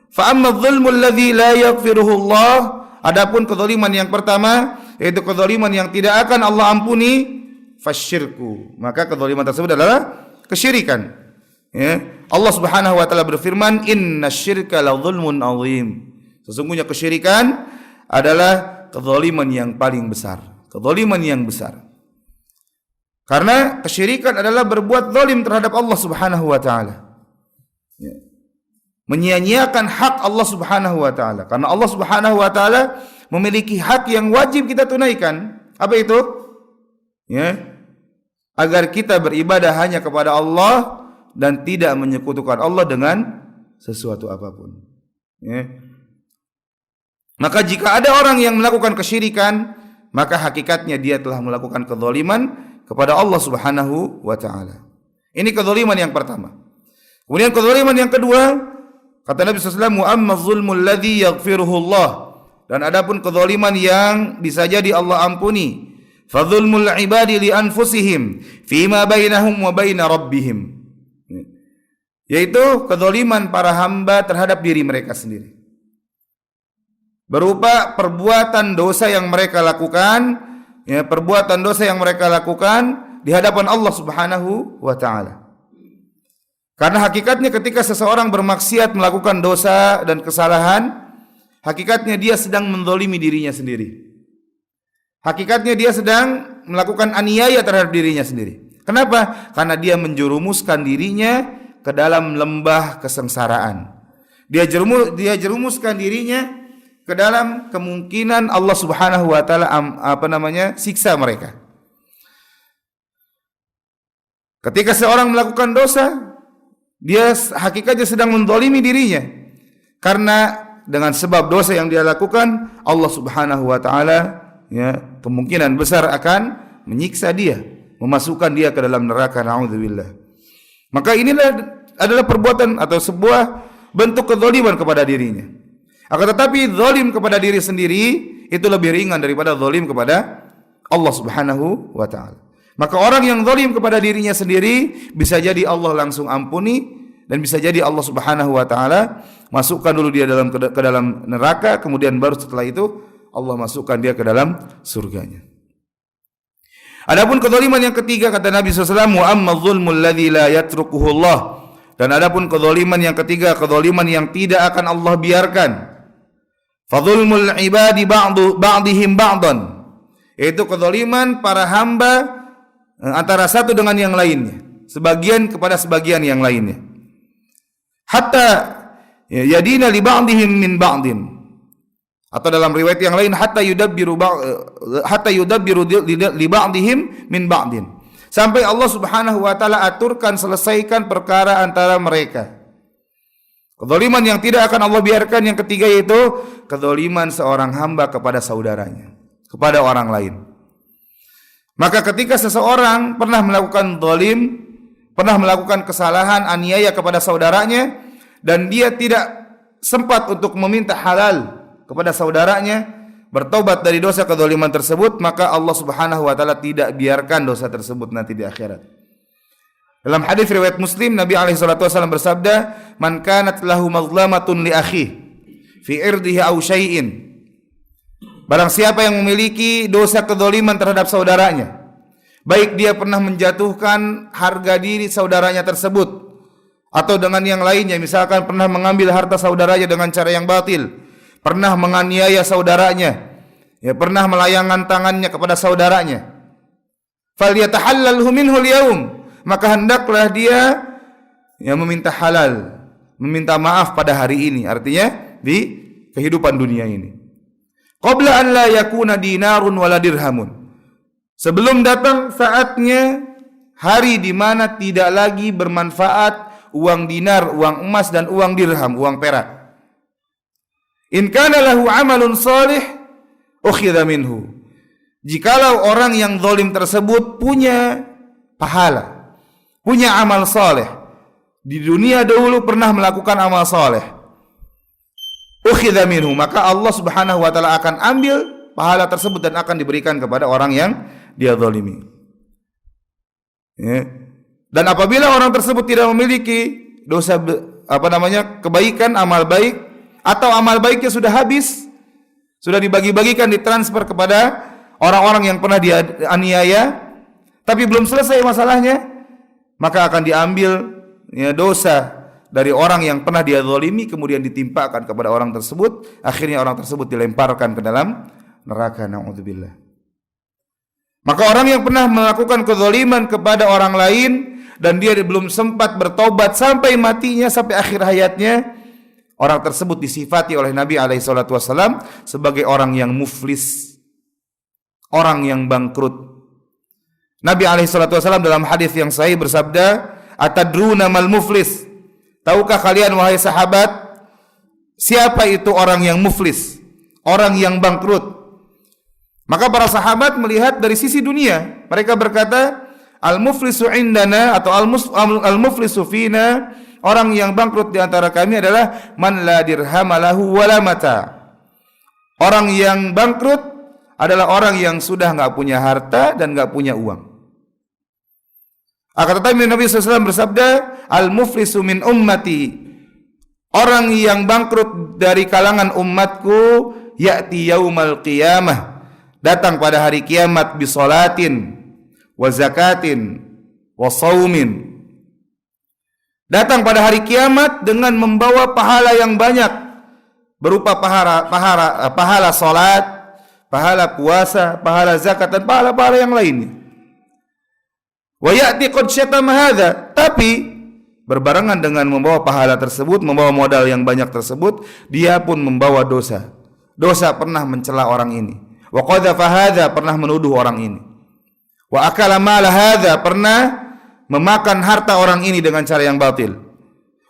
fa amma dzulmu alladzi la yaghfiruhu Allah. Adapun kezaliman yang pertama yaitu kezaliman yang tidak akan Allah ampuni, fasyirku. Maka kezaliman tersebut adalah kesyirikan. Allah Subhanahu wa taala berfirman, "Innasyirka la dzulmun 'adzim." Sesungguhnya kesyirikan adalah kezaliman yang paling besar. Kezaliman yang besar. Karena kesyirikan adalah berbuat zalim terhadap Allah Subhanahu wa taala. Menyia-nyiakan hak Allah Subhanahu wa taala. Karena Allah Subhanahu wa taala memiliki hak yang wajib kita tunaikan. Apa itu? Agar kita beribadah hanya kepada Allah dan tidak menyekutukan Allah dengan sesuatu apapun. Maka jika ada orang yang melakukan kesyirikan, maka hakikatnya dia telah melakukan kezaliman kepada Allah Subhanahu wa taala. Ini kezaliman yang pertama. Kemudian kezaliman yang kedua, kata Nabi SAW, wa amma dzulmul ladzi yaghfiruhu Allah. Dan adapun kezaliman yang bisa jadi Allah ampuni, fa dzulmul ibadi li anfusihim fima bainahum wa bain rabbihim. Yaitu kezaliman para hamba terhadap diri mereka sendiri. Berupa perbuatan dosa yang mereka lakukan, perbuatan dosa yang mereka lakukan di hadapan Allah Subhanahu wa taala. Karena hakikatnya ketika seseorang bermaksiat melakukan dosa dan kesalahan, hakikatnya dia sedang menzalimi dirinya sendiri. Hakikatnya dia sedang melakukan aniaya terhadap dirinya sendiri. Kenapa? Karena dia menjerumuskan dirinya ke dalam lembah kesengsaraan. Dia jerumuskan dirinya ke dalam kemungkinan Allah Subhanahu wa taala siksa mereka. Ketika seorang melakukan dosa, dia hakikatnya sedang menzalimi dirinya. Karena dengan sebab dosa yang dia lakukan, Allah Subhanahu wa taala kemungkinan besar akan menyiksa dia, memasukkan dia ke dalam neraka, naudzubillah. Maka inilah adalah perbuatan atau sebuah bentuk kezaliman kepada dirinya. Akan tetapi zalim kepada diri sendiri itu lebih ringan daripada zalim kepada Allah Subhanahu wa taala. Maka orang yang zalim kepada dirinya sendiri bisa jadi Allah langsung ampuni, dan bisa jadi Allah Subhanahu wa taala masukkan dulu dia ke dalam neraka, kemudian baru setelah itu Allah masukkan dia ke dalam surganya. Adapun kezaliman yang ketiga, kata Nabi SAW, wa amma dzulmul ladzi la yatrukuhu Allah. Dan adapun kezaliman yang ketiga, kezaliman yang tidak akan Allah biarkan. Fadzulmul ibadi ba'dihim ba'dan. Yaitu kezaliman para hamba antara satu dengan yang lainnya, sebagian kepada sebagian yang lainnya. Hatta yadina li ba'dihim min ba'din. Atau dalam riwayat yang lain hatta yudabbiru li ba'dihim min ba'din. Sampai Allah Subhanahu wa taala aturkan, selesaikan perkara antara mereka. Kezaliman yang tidak akan Allah biarkan yang ketiga yaitu kezaliman seorang hamba kepada saudaranya, kepada orang lain. Maka ketika seseorang pernah melakukan zalim, pernah melakukan kesalahan, aniaya kepada saudaranya, dan dia tidak sempat untuk meminta halal kepada saudaranya, bertobat dari dosa kezaliman tersebut, maka Allah Subhanahu wa taala tidak biarkan dosa tersebut nanti di akhirat. Dalam hadis riwayat Muslim, Nabi alaihi salatu wasallam bersabda, "Man kanat lahu mazlamatun li akhihi fi irdihi aw syai'in." Barang siapa yang memiliki dosa kezaliman terhadap saudaranya, baik dia pernah menjatuhkan harga diri saudaranya tersebut atau dengan yang lainnya, misalkan pernah mengambil harta saudaranya dengan cara yang batil, pernah menganiaya saudaranya, pernah melayangkan tangannya kepada saudaranya, falyatahallalhu minhu al-yaum, maka hendaklah dia meminta halal, meminta maaf pada hari ini, artinya di kehidupan dunia ini. Qabla an la yakuna dinarun wala dirhamun. Sebelum datang saatnya hari di mana tidak lagi bermanfaat uang dinar, uang emas dan uang dirham, uang perak. In kana lahu amalun salih ukhidha minhu. Jikalau orang yang zalim tersebut punya pahala, punya amal saleh, di dunia dahulu pernah melakukan amal saleh, ukhidha minhu, maka Allah Subhanahu wa taala akan ambil pahala tersebut dan akan diberikan kepada orang yang dia zalimi. Dan apabila orang tersebut tidak memiliki dosa kebaikan, amal baik, atau amal baiknya sudah habis, sudah dibagi-bagikan, ditransfer kepada orang-orang yang pernah dia aniaya, tapi belum selesai masalahnya, maka akan diambil dosa dari orang yang pernah dia zalimi, kemudian ditimpakan kepada orang tersebut, akhirnya orang tersebut dilemparkan ke dalam neraka, naudzubillah. Maka orang yang pernah melakukan kezaliman kepada orang lain dan dia belum sempat bertobat sampai matinya, sampai akhir hayatnya, orang tersebut disifati oleh Nabi alaihi salatu wasallam sebagai orang yang muflis, orang yang bangkrut. Nabi alaihi salatu wasallam dalam hadis yang sahih bersabda, "Atadruna mal muflis?" Tahukah kalian wahai sahabat, siapa itu orang yang muflis, orang yang bangkrut? Maka para sahabat melihat dari sisi dunia, mereka berkata, al-muflisu indana atau al-muflisu fina, orang yang bangkrut di antara kami adalah man la dirham lahu wala mata. Orang yang bangkrut adalah orang yang sudah enggak punya harta dan enggak punya uang. Akan tetapi Nabi SAW bersabda, al-muflisu min ummati, orang yang bangkrut dari kalangan umatku, ya'ti yaumal qiyamah, datang pada hari kiamat, bisolatin wa zakatin wa saumin, datang pada hari kiamat dengan membawa pahala yang banyak, berupa pahala salat, pahala puasa, pahala zakat dan pahala-pahala yang lainnya. Wa ya'ti qad syatama hadza, tapi berbarengan dengan membawa pahala tersebut, membawa modal yang banyak tersebut, dia pun membawa dosa. Dosa pernah mencela orang ini. Wa qadhafa hadza, pernah menuduh orang ini. Wa akala mala hadza, pernah memakan harta orang ini dengan cara yang batil.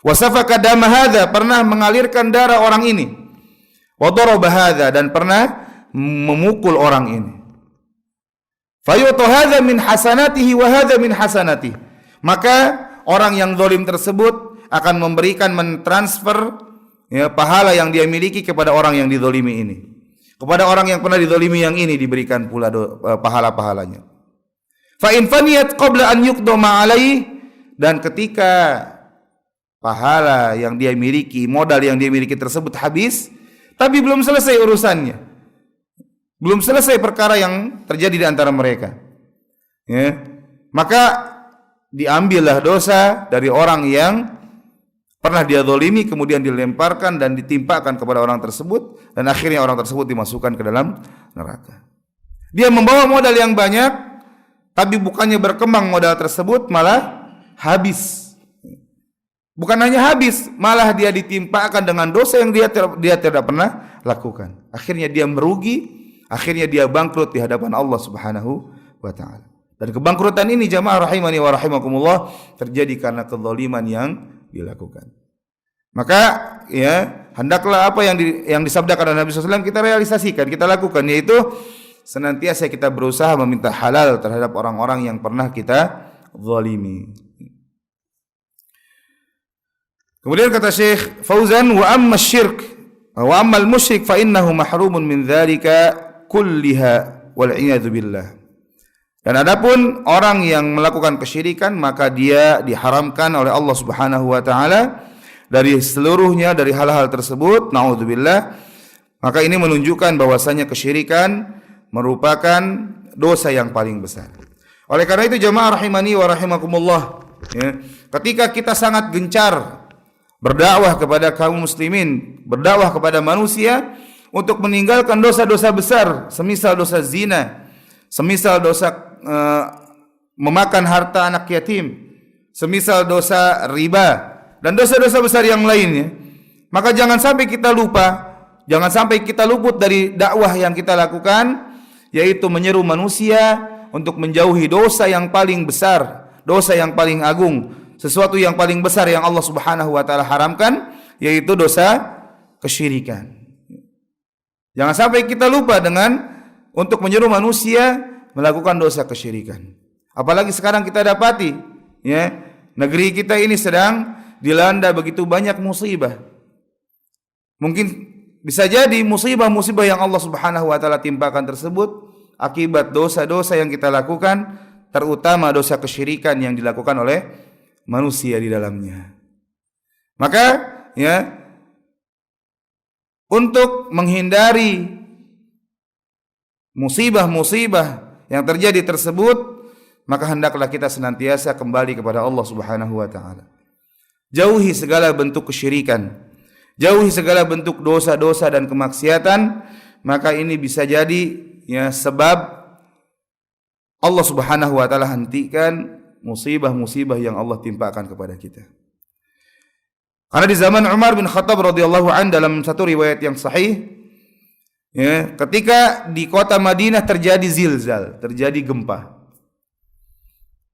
Wa safaka dama hadza, pernah mengalirkan darah orang ini. wa daraba hadza, dan pernah memukul orang ini. Fayu'ta hadza min hasanatihi wa hadza min hasanatihi. Maka orang yang zalim tersebut akan memberikan, mentransfer pahala yang dia miliki kepada orang yang dizalimi ini. Kepada orang yang pernah dizalimi yang ini diberikan pula pahala-pahalanya. Fa in faniyat qabla an yuqdama alaihi, dan ketika pahala yang dia miliki, modal yang dia miliki tersebut habis, tapi belum selesai urusannya, belum selesai perkara yang terjadi di antara mereka, maka diambillah dosa dari orang yang pernah dia zalimi, kemudian dilemparkan dan ditimpakan kepada orang tersebut, dan akhirnya orang tersebut dimasukkan ke dalam neraka. Dia membawa modal yang banyak, tapi bukannya berkembang modal tersebut, malah habis. Bukan hanya habis, malah dia ditimpakan dengan dosa yang dia tidak pernah lakukan. Akhirnya dia merugi, akhirnya dia bangkrut di hadapan Allah Subhanahu wa taala. Dan kebangkrutan ini jamaah rahimani wa rahimakumullah terjadi karena kezaliman yang dilakukan. Maka hendaklah apa yang disabdakan oleh Nabi SAW kita realisasikan, kita lakukan, yaitu senantiasa kita berusaha meminta halal terhadap orang-orang yang pernah kita zalimi. Kemudian kata Syekh Fauzan, wa amma syirk wa amma al-musyrik fa innahu mahrumun min dzalika kulliha wal iyadzu billah. Dan adapun orang yang melakukan kesyirikan, maka dia diharamkan oleh Allah Subhanahu wa taala dari seluruhnya, dari hal-hal tersebut, naudzubillah. Maka ini menunjukkan bahwasanya kesyirikan merupakan dosa yang paling besar. Oleh karena itu jamaah rahimani wa rahimakumullah, ketika kita sangat gencar berdakwah kepada kaum muslimin, berdakwah kepada manusia untuk meninggalkan dosa-dosa besar, semisal dosa zina, semisal dosa memakan harta anak yatim, semisal dosa riba, dan dosa-dosa besar yang lainnya, maka jangan sampai kita lupa, jangan sampai kita luput dari dakwah yang kita lakukan, yaitu menyeru manusia untuk menjauhi dosa yang paling besar, dosa yang paling agung, sesuatu yang paling besar yang Allah Subhanahu wa taala haramkan, yaitu dosa kesyirikan. Jangan sampai kita lupa dengan untuk menyeru manusia melakukan dosa kesyirikan. Apalagi sekarang kita dapati, negeri kita ini sedang dilanda begitu banyak musibah. Mungkin bisa jadi musibah-musibah yang Allah Subhanahu wa taala timpakan tersebut akibat dosa-dosa yang kita lakukan, terutama dosa kesyirikan yang dilakukan oleh manusia di dalamnya. Maka untuk menghindari musibah-musibah yang terjadi tersebut, maka hendaklah kita senantiasa kembali kepada Allah Subhanahu wa taala. Jauhi segala bentuk kesyirikan, jauhi segala bentuk dosa-dosa dan kemaksiatan, maka ini bisa jadi sebab Allah Subhanahu wa taala hentikan musibah-musibah yang Allah timpakan kepada kita. Karena di zaman Umar bin Khattab radhiyallahu an, dalam satu riwayat yang sahih, ketika di kota Madinah terjadi zilzal, terjadi gempa,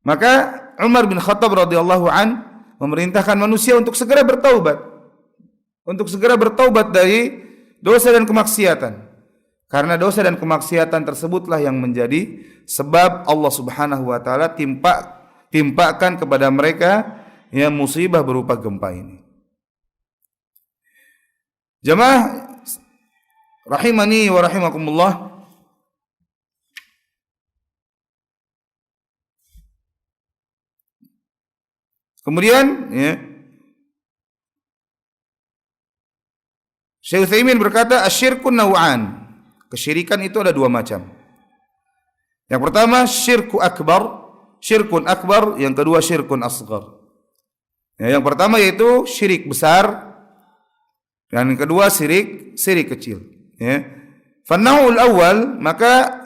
maka Umar bin Khattab radhiyallahu an memerintahkan manusia untuk segera bertaubat, dari dosa dan kemaksiatan. Karena dosa dan kemaksiatan tersebutlah yang menjadi sebab Allah Subhanahu wa taala timpakan kepada mereka musibah berupa gempa ini. Jamaah rahimani wa rahimakumullah, kemudian Syekh Utsaimin berkata, asyirkun naw'an. Kesyirikan itu ada dua macam. Yang pertama syirkun akbar, yang kedua syirkun asghar. Yang pertama yaitu syirik besar, dan yang kedua syirik kecil. Fannaul awal, maka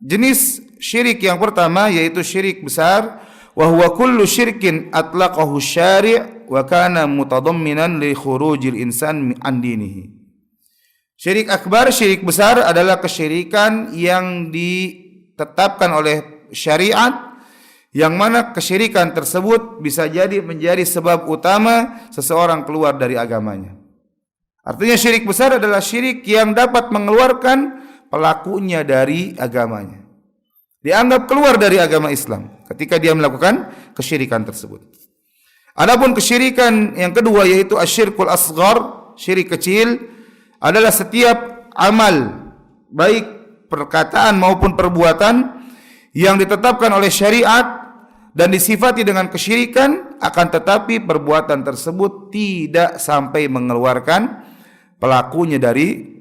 jenis syirik yang pertama yaitu syirik besar, wa huwa kullu syirkin atlaqahu syari' wa kana mutadamminan li khurujil insan an dinihi. Syirik akbar, syirik besar adalah kesyirikan yang ditetapkan oleh syariat, yang mana kesyirikan tersebut bisa jadi menjadi sebab utama seseorang keluar dari agamanya. Artinya syirik besar adalah syirik yang dapat mengeluarkan pelakunya dari agamanya. Dianggap keluar dari agama Islam ketika dia melakukan kesyirikan tersebut. Adapun kesyirikan yang kedua yaitu asyirkul asghar, syirik kecil adalah setiap amal baik perkataan maupun perbuatan yang ditetapkan oleh syariat dan disifati dengan kesyirikan, akan tetapi perbuatan tersebut tidak sampai mengeluarkan pelakunya dari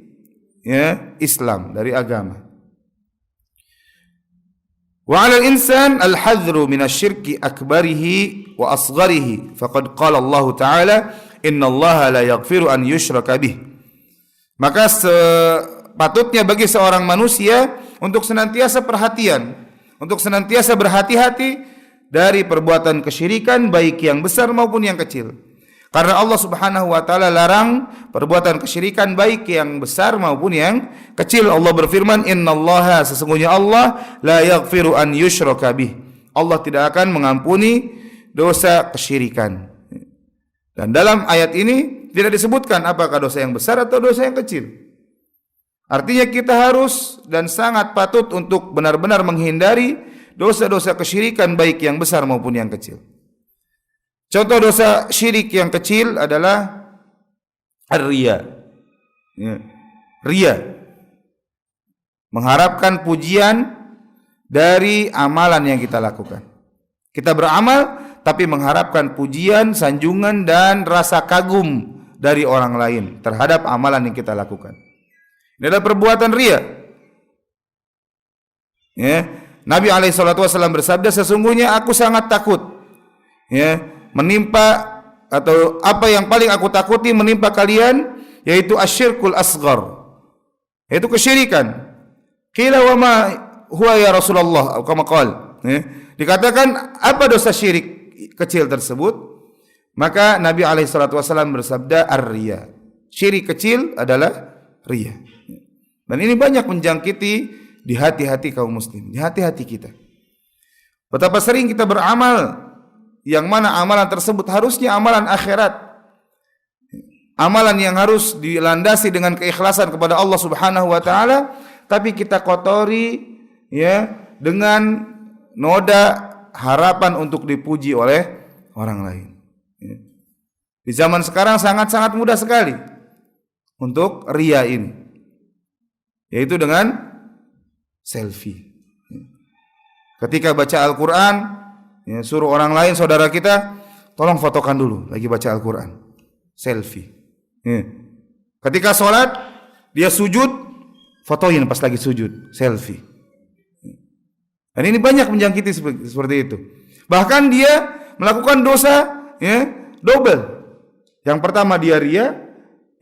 Islam, dari agama. Wa 'alal insan al-hadhru minasyirki akbarihi wa asgharihi faqad qala Allah Ta'ala innallaha la yaghfiru an yushraka bih. Maka sepatutnya bagi seorang manusia untuk senantiasa perhatian, untuk senantiasa berhati-hati dari perbuatan kesyirikan baik yang besar maupun yang kecil. Karena Allah Subhanahu wa taala larang perbuatan kesyirikan baik yang besar maupun yang kecil. Allah berfirman, "Innallaha sesungguhnya Allah la yaghfiru an yushraka bih." Allah tidak akan mengampuni dosa kesyirikan. Dan dalam ayat ini tidak disebutkan apakah dosa yang besar atau dosa yang kecil. Artinya kita harus dan sangat patut untuk benar-benar menghindari dosa-dosa kesyirikan baik yang besar maupun yang kecil. Contoh dosa syirik yang kecil adalah ar-riya. Riya. Mengharapkan pujian dari amalan yang kita lakukan. Kita beramal tapi mengharapkan pujian, sanjungan dan rasa kagum dari orang lain terhadap amalan yang kita lakukan. Ini adalah perbuatan riya. Nabi SAW bersabda, sesungguhnya aku sangat takut menimpa atau apa yang paling aku takuti menimpa kalian yaitu asyirkul asghar, yaitu kesyirikan. Qila wa ma huwa ya Rasulullah, kama qala. Dikatakan apa dosa syirik kecil tersebut? Maka Nabi SAW bersabda ar-riya. Syirik kecil adalah riya. Dan ini banyak menjangkiti di hati-hati kaum muslim, di hati-hati kita. Betapa sering kita beramal yang mana amalan tersebut harusnya amalan akhirat. Amalan yang harus dilandasi dengan keikhlasan kepada Allah Subhanahu wa taala, tapi kita kotori dengan noda harapan untuk dipuji oleh orang lain. Di zaman sekarang sangat-sangat mudah sekali untuk riya ini, yaitu dengan selfie. Ketika baca Al-Quran, suruh orang lain, saudara kita, tolong fotokan dulu lagi baca Al-Quran. Selfie. Ketika sholat, dia sujud, fotoin pas lagi sujud. Selfie. Dan ini banyak menjangkiti seperti itu. Bahkan dia melakukan dosa double. Yang pertama dia riya,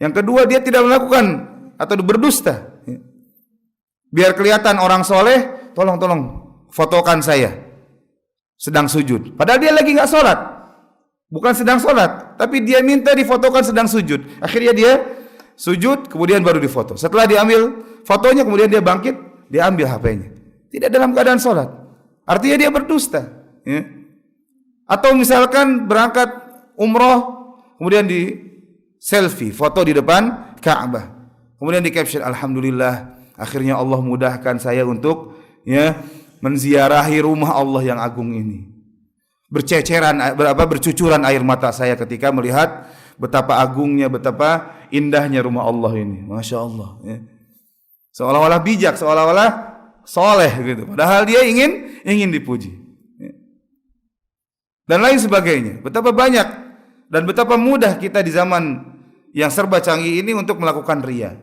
yang kedua dia tidak melakukan atau berdusta. Biar kelihatan orang soleh, tolong fotokan saya sedang sujud. Padahal dia lagi nggak sholat, bukan sedang sholat, tapi dia minta difotokan sedang sujud. Akhirnya dia sujud, kemudian baru difoto. Setelah diambil fotonya, kemudian dia bangkit, dia ambil HP-nya. Tidak dalam keadaan sholat. Artinya dia berdusta. Atau misalkan berangkat umroh, kemudian di selfie, foto di depan Ka'bah, kemudian di caption, alhamdulillah. Akhirnya Allah mudahkan saya untuk menziarahi rumah Allah yang agung ini. Bercucuran air mata saya ketika melihat betapa agungnya, betapa indahnya rumah Allah ini. Masya Allah. Seolah-olah bijak, seolah-olah soleh gitu. Padahal dia ingin dipuji. Dan lain sebagainya. Betapa banyak dan betapa mudah kita di zaman yang serba canggih ini untuk melakukan riya.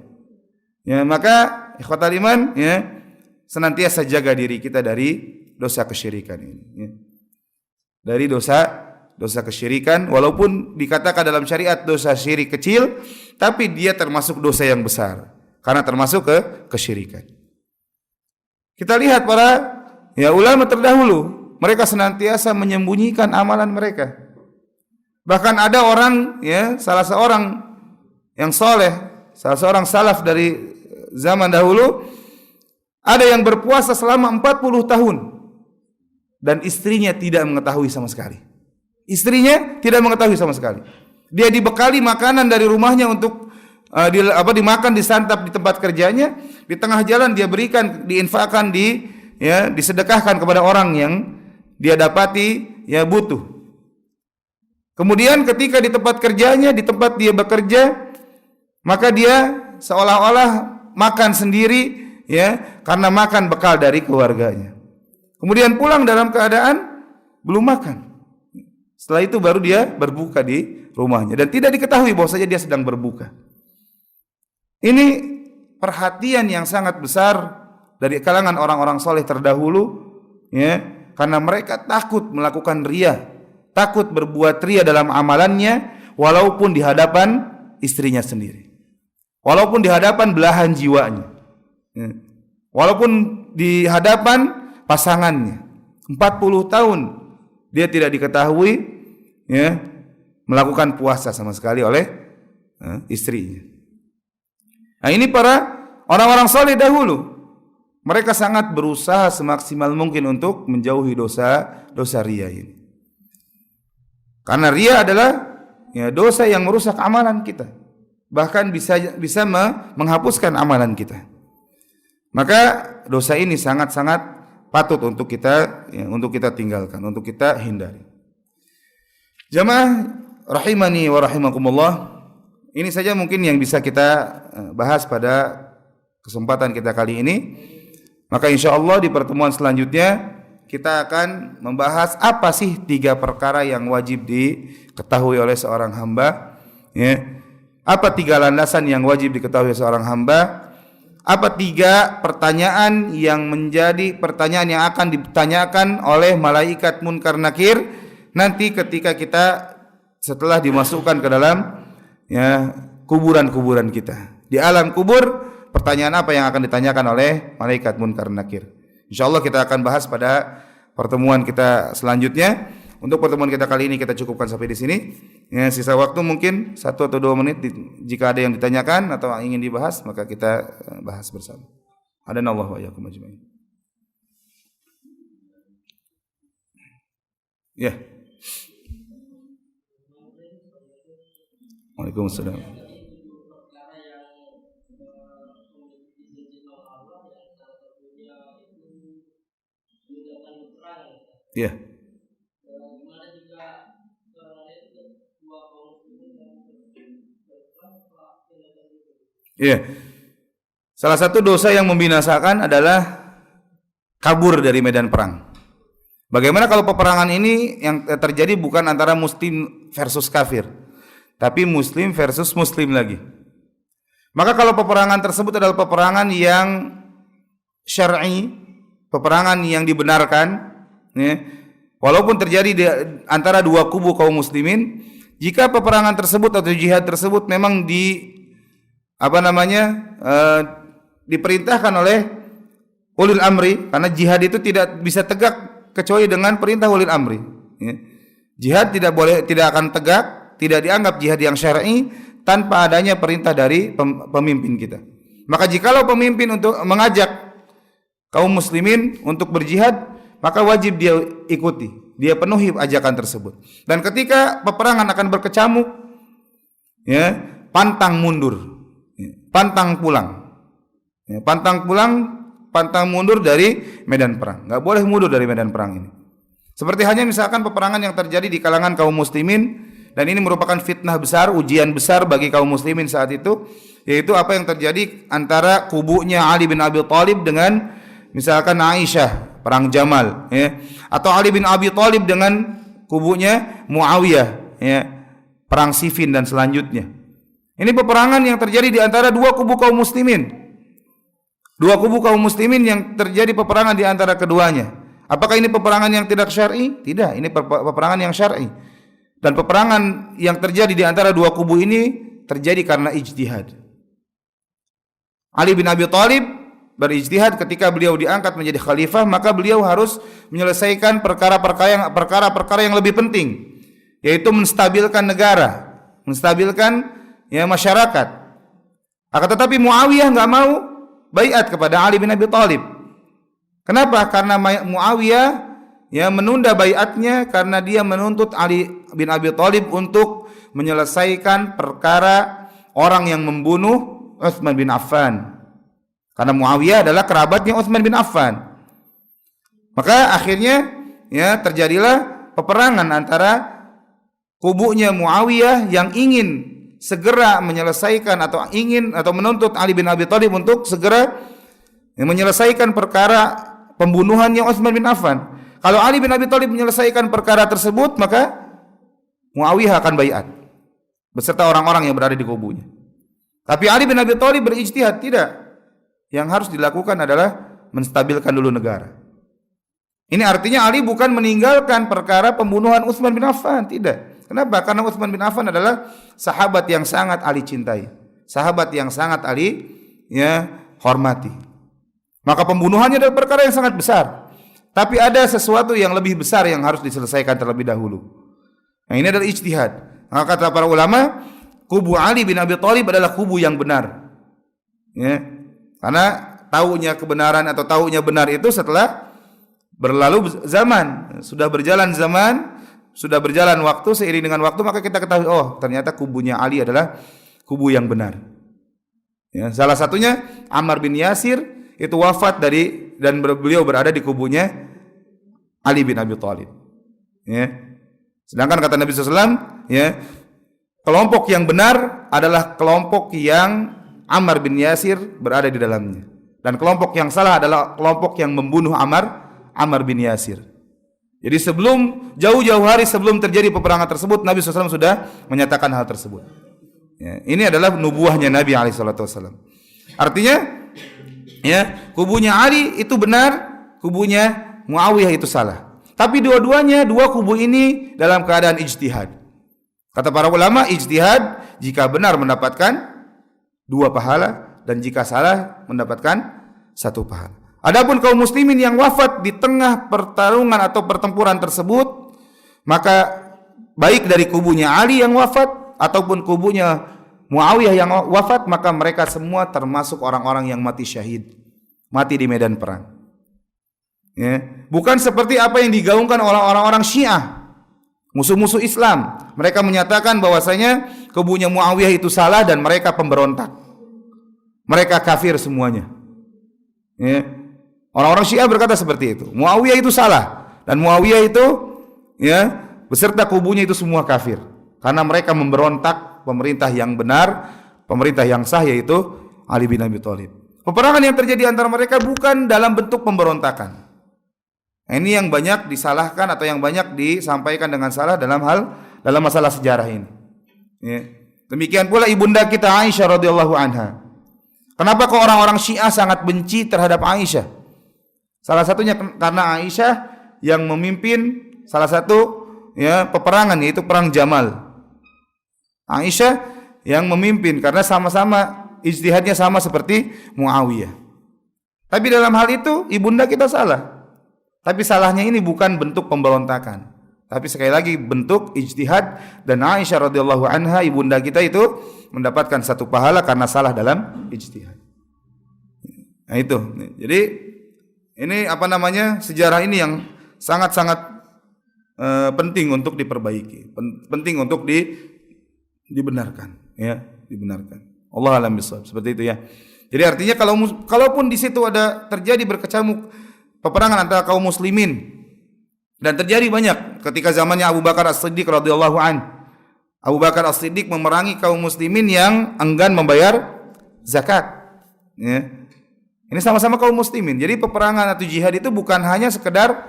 Maka ikhwatal iman, senantiasa jaga diri kita dari dosa kesyirikan ini. Dari dosa kesyirikan, walaupun dikatakan dalam syariat dosa syirik kecil, tapi dia termasuk dosa yang besar karena termasuk kesyirikan. Kita lihat para ulama terdahulu, mereka senantiasa menyembunyikan amalan mereka. Bahkan ada orang, salah seorang yang soleh, salah seorang salaf dari zaman dahulu, ada yang berpuasa selama 40 tahun dan istrinya tidak mengetahui sama sekali. Istrinya tidak mengetahui sama sekali. Dia dibekali makanan dari rumahnya untuk dimakan, disantap di tempat kerjanya, di tengah jalan dia berikan, diinfakkan, disedekahkan kepada orang yang dia dapati butuh. Kemudian ketika di tempat kerjanya, di tempat dia bekerja, maka dia seolah-olah makan sendiri karena makan bekal dari keluarganya. Kemudian pulang dalam keadaan belum makan. Setelah itu baru dia berbuka di rumahnya dan tidak diketahui bahwasanya dia sedang berbuka. Ini perhatian yang sangat besar dari kalangan orang-orang soleh terdahulu, karena mereka takut melakukan riya, takut berbuat riya dalam amalannya, walaupun di hadapan istrinya sendiri, walaupun di hadapan belahan jiwanya, walaupun di hadapan pasangannya. 40 tahun dia tidak diketahui melakukan puasa sama sekali oleh istrinya. Nah, ini para orang-orang saleh dahulu, mereka sangat berusaha semaksimal mungkin untuk menjauhi dosa riya ini. Karena riya adalah dosa yang merusak amalan kita, bahkan bisa menghapuskan amalan kita. Maka dosa ini sangat-sangat patut untuk kita tinggalkan, untuk kita hindari. Jamaah rahimani wa rahimakumullah, ini saja mungkin yang bisa kita bahas pada kesempatan kita kali ini. Maka insyaallah di pertemuan selanjutnya kita akan membahas apa sih 3 perkara yang wajib diketahui oleh seorang hamba, Apa 3 landasan yang wajib diketahui seorang hamba? Apa 3 pertanyaan yang menjadi pertanyaan yang akan ditanyakan oleh malaikat munkar nakir nanti ketika kita setelah dimasukkan ke dalam kuburan-kuburan kita. Di alam kubur, pertanyaan apa yang akan ditanyakan oleh malaikat munkar nakir? Insyaallah kita akan bahas pada pertemuan kita selanjutnya. Untuk pertemuan kita kali ini kita cukupkan sampai di sini. Sisa waktu mungkin 1 atau 2 menit jika ada yang ditanyakan atau ingin dibahas maka kita bahas bersama. Hadanallahu wa iyyakum ajmain. Ya. Waalaikumsalam. Ya. Iya. Salah satu dosa yang membinasakan adalah kabur dari medan perang. Bagaimana kalau peperangan ini yang terjadi bukan antara muslim versus kafir, tapi muslim versus muslim lagi. Maka kalau peperangan tersebut adalah peperangan yang syar'i, peperangan yang dibenarkan, walaupun terjadi di antara 2 kubu kaum muslimin, jika peperangan tersebut atau jihad tersebut memang diperintahkan oleh ulil amri, karena jihad itu tidak bisa tegak kecuali dengan perintah ulil amri. Jihad tidak akan tegak, tidak dianggap jihad yang syar'i tanpa adanya perintah dari pemimpin kita. Maka jikalau pemimpin untuk mengajak kaum muslimin untuk berjihad, maka wajib dia ikuti, dia penuhi ajakan tersebut. Dan ketika peperangan akan berkecamuk, pantang mundur. Pantang pulang, pantang mundur dari medan perang. Enggak boleh mundur dari medan perang ini. Seperti hanya misalkan peperangan yang terjadi di kalangan kaum muslimin, dan ini merupakan fitnah besar, ujian besar bagi kaum muslimin saat itu, yaitu apa yang terjadi antara kubunya Ali bin Abi Thalib dengan misalkan Aisyah, perang Jamal, atau Ali bin Abi Thalib dengan kubunya Muawiyah, perang Siffin dan selanjutnya. Ini peperangan yang terjadi di antara 2 kubu kaum muslimin. 2 kubu kaum muslimin yang terjadi peperangan di antara keduanya. Apakah ini peperangan yang tidak syar'i? Tidak, ini peperangan yang syar'i. Dan peperangan yang terjadi di antara 2 kubu ini terjadi karena ijtihad. Ali bin Abi Thalib berijtihad ketika beliau diangkat menjadi khalifah, maka beliau harus menyelesaikan perkara-perkara yang lebih penting, yaitu menstabilkan negara, menstabilkan masyarakat. Akan tetapi Muawiyah enggak mau baiat kepada Ali bin Abi Thalib. Kenapa? Karena Muawiyah menunda baiatnya karena dia menuntut Ali bin Abi Thalib untuk menyelesaikan perkara orang yang membunuh Utsman bin Affan. Karena Muawiyah adalah kerabatnya Utsman bin Affan. Maka akhirnya ya terjadilah peperangan antara kubunya Muawiyah yang ingin segera menyelesaikan atau menuntut Ali bin Abi Thalib untuk segera menyelesaikan perkara pembunuhannya Utsman bin Affan. Kalau Ali bin Abi Thalib menyelesaikan perkara tersebut, maka Muawiyah akan baiat beserta orang-orang yang berada di kubunya. Tapi Ali bin Abi Thalib berijtihad, tidak. Yang harus dilakukan adalah menstabilkan dulu negara. Ini artinya Ali bukan meninggalkan perkara pembunuhan Utsman bin Affan, tidak. Kenapa? Karena Utsman bin Affan adalah sahabat yang sangat Ali cintai, sahabat yang sangat Ali hormati. Maka pembunuhannya adalah perkara yang sangat besar. Tapi ada sesuatu yang lebih besar yang harus diselesaikan terlebih dahulu. Nah, ini adalah ijtihad. Maka kata para ulama, kubu Ali bin Abi Thalib adalah kubu yang benar. Ya. Karena taunya kebenaran atau taunya benar itu setelah berlalu zaman, sudah berjalan zaman, sudah berjalan waktu, seiring dengan waktu maka kita ketahui, oh ternyata kubunya Ali adalah kubu yang benar. Ya, salah satunya Ammar bin Yasir itu wafat dan beliau berada di kubunya Ali bin Abi Thalib. Ya. Sedangkan kata Nabi SAW, ya, kelompok yang benar adalah kelompok yang Ammar bin Yasir berada di dalamnya, dan kelompok yang salah adalah kelompok yang membunuh Ammar bin Yasir. Jadi jauh-jauh hari sebelum terjadi peperangan tersebut, Nabi SAW sudah menyatakan hal tersebut. Ya, ini adalah nubuahnya Nabi SAW. Artinya, ya, kubunya Ali itu benar, kubunya Muawiyah itu salah. Tapi dua kubu ini dalam keadaan ijtihad. Kata para ulama, ijtihad jika benar mendapatkan 2 pahala, dan jika salah mendapatkan 1 pahala. Adapun kaum muslimin yang wafat di tengah pertarungan atau pertempuran tersebut, maka baik dari kubunya Ali yang wafat ataupun kubunya Muawiyah yang wafat, maka mereka semua termasuk orang-orang yang mati syahid, mati di medan perang. Ya. Bukan seperti apa yang digaungkan oleh orang-orang Syiah, musuh-musuh Islam. Mereka menyatakan bahwasanya kubunya Muawiyah itu salah dan mereka pemberontak, mereka kafir semuanya. Ya. Orang-orang Syiah berkata seperti itu. Muawiyah itu salah dan Muawiyah itu, ya, beserta kubunya itu semua kafir karena mereka memberontak pemerintah yang benar, pemerintah yang sah, yaitu Ali bin Abi Thalib. Peperangan yang terjadi antara mereka bukan dalam bentuk pemberontakan. Ini yang banyak disalahkan atau yang banyak disampaikan dengan salah dalam masalah sejarah ini. Ya. Demikian pula ibunda kita Aisyah radhiyallahu anha. Kenapa kok orang-orang Syiah sangat benci terhadap Aisyah? Salah satunya karena Aisyah yang memimpin salah satu, ya, peperangan, yaitu perang Jamal. Aisyah yang memimpin karena sama-sama ijtihadnya sama seperti Muawiyah. Tapi dalam hal itu ibunda kita salah. Tapi salahnya ini bukan bentuk pemberontakan, tapi sekali lagi bentuk ijtihad, dan Aisyah radhiyallahu anha ibunda kita itu mendapatkan 1 pahala karena salah dalam ijtihad. Nah itu. Jadi ini sejarah ini yang sangat-sangat penting untuk diperbaiki, penting untuk dibenarkan, ya, dibenarkan. Allah alam bisawab, seperti itu ya. Jadi artinya kalaupun di situ ada terjadi berkecamuk peperangan antara kaum muslimin, dan terjadi banyak ketika zamannya Abu Bakar As-Siddiq radhiyallahu an. Abu Bakar As-Siddiq memerangi kaum muslimin yang enggan membayar zakat. Ya. Ini sama-sama kaum muslimin. Jadi peperangan atau jihad itu bukan hanya sekedar,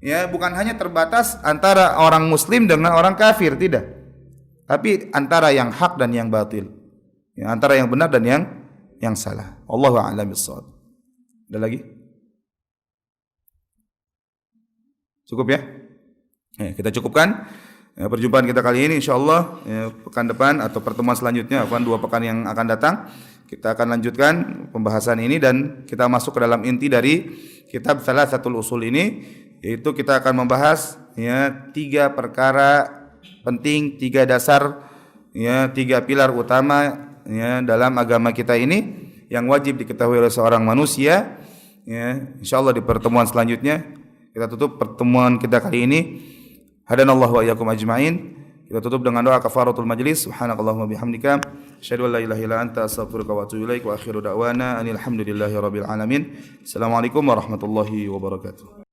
ya, bukan hanya terbatas antara orang muslim dengan orang kafir, tidak. Tapi antara yang hak dan yang batil. Ya, antara yang benar dan yang salah. Allahu a'lam bissawab. Ada lagi? Cukup ya? Kita cukupkan perjumpaan kita kali ini, insyaallah pekan depan atau pertemuan selanjutnya, 2 pekan yang akan datang, kita akan lanjutkan pembahasan ini dan kita masuk ke dalam inti dari kitab Thalathatul Usul ini, yaitu kita akan membahas, ya, 3 perkara penting, 3 dasar, ya, 3 pilar utama, ya, dalam agama kita ini yang wajib diketahui oleh seorang manusia. Ya, insyaallah di pertemuan selanjutnya kita tutup pertemuan kita kali ini. Hadanallahu wa iyyakum ajmain. Kita tutup dengan doa kafaratul majlis. Subhanakallahumma bihamdika asyhadu an la ilaha illa anta astaghfiruka wa atubu ilaik wa akhiru da'wana alhamdulillahi rabbil alamin. Assalamualaikum warahmatullahi wabarakatuh.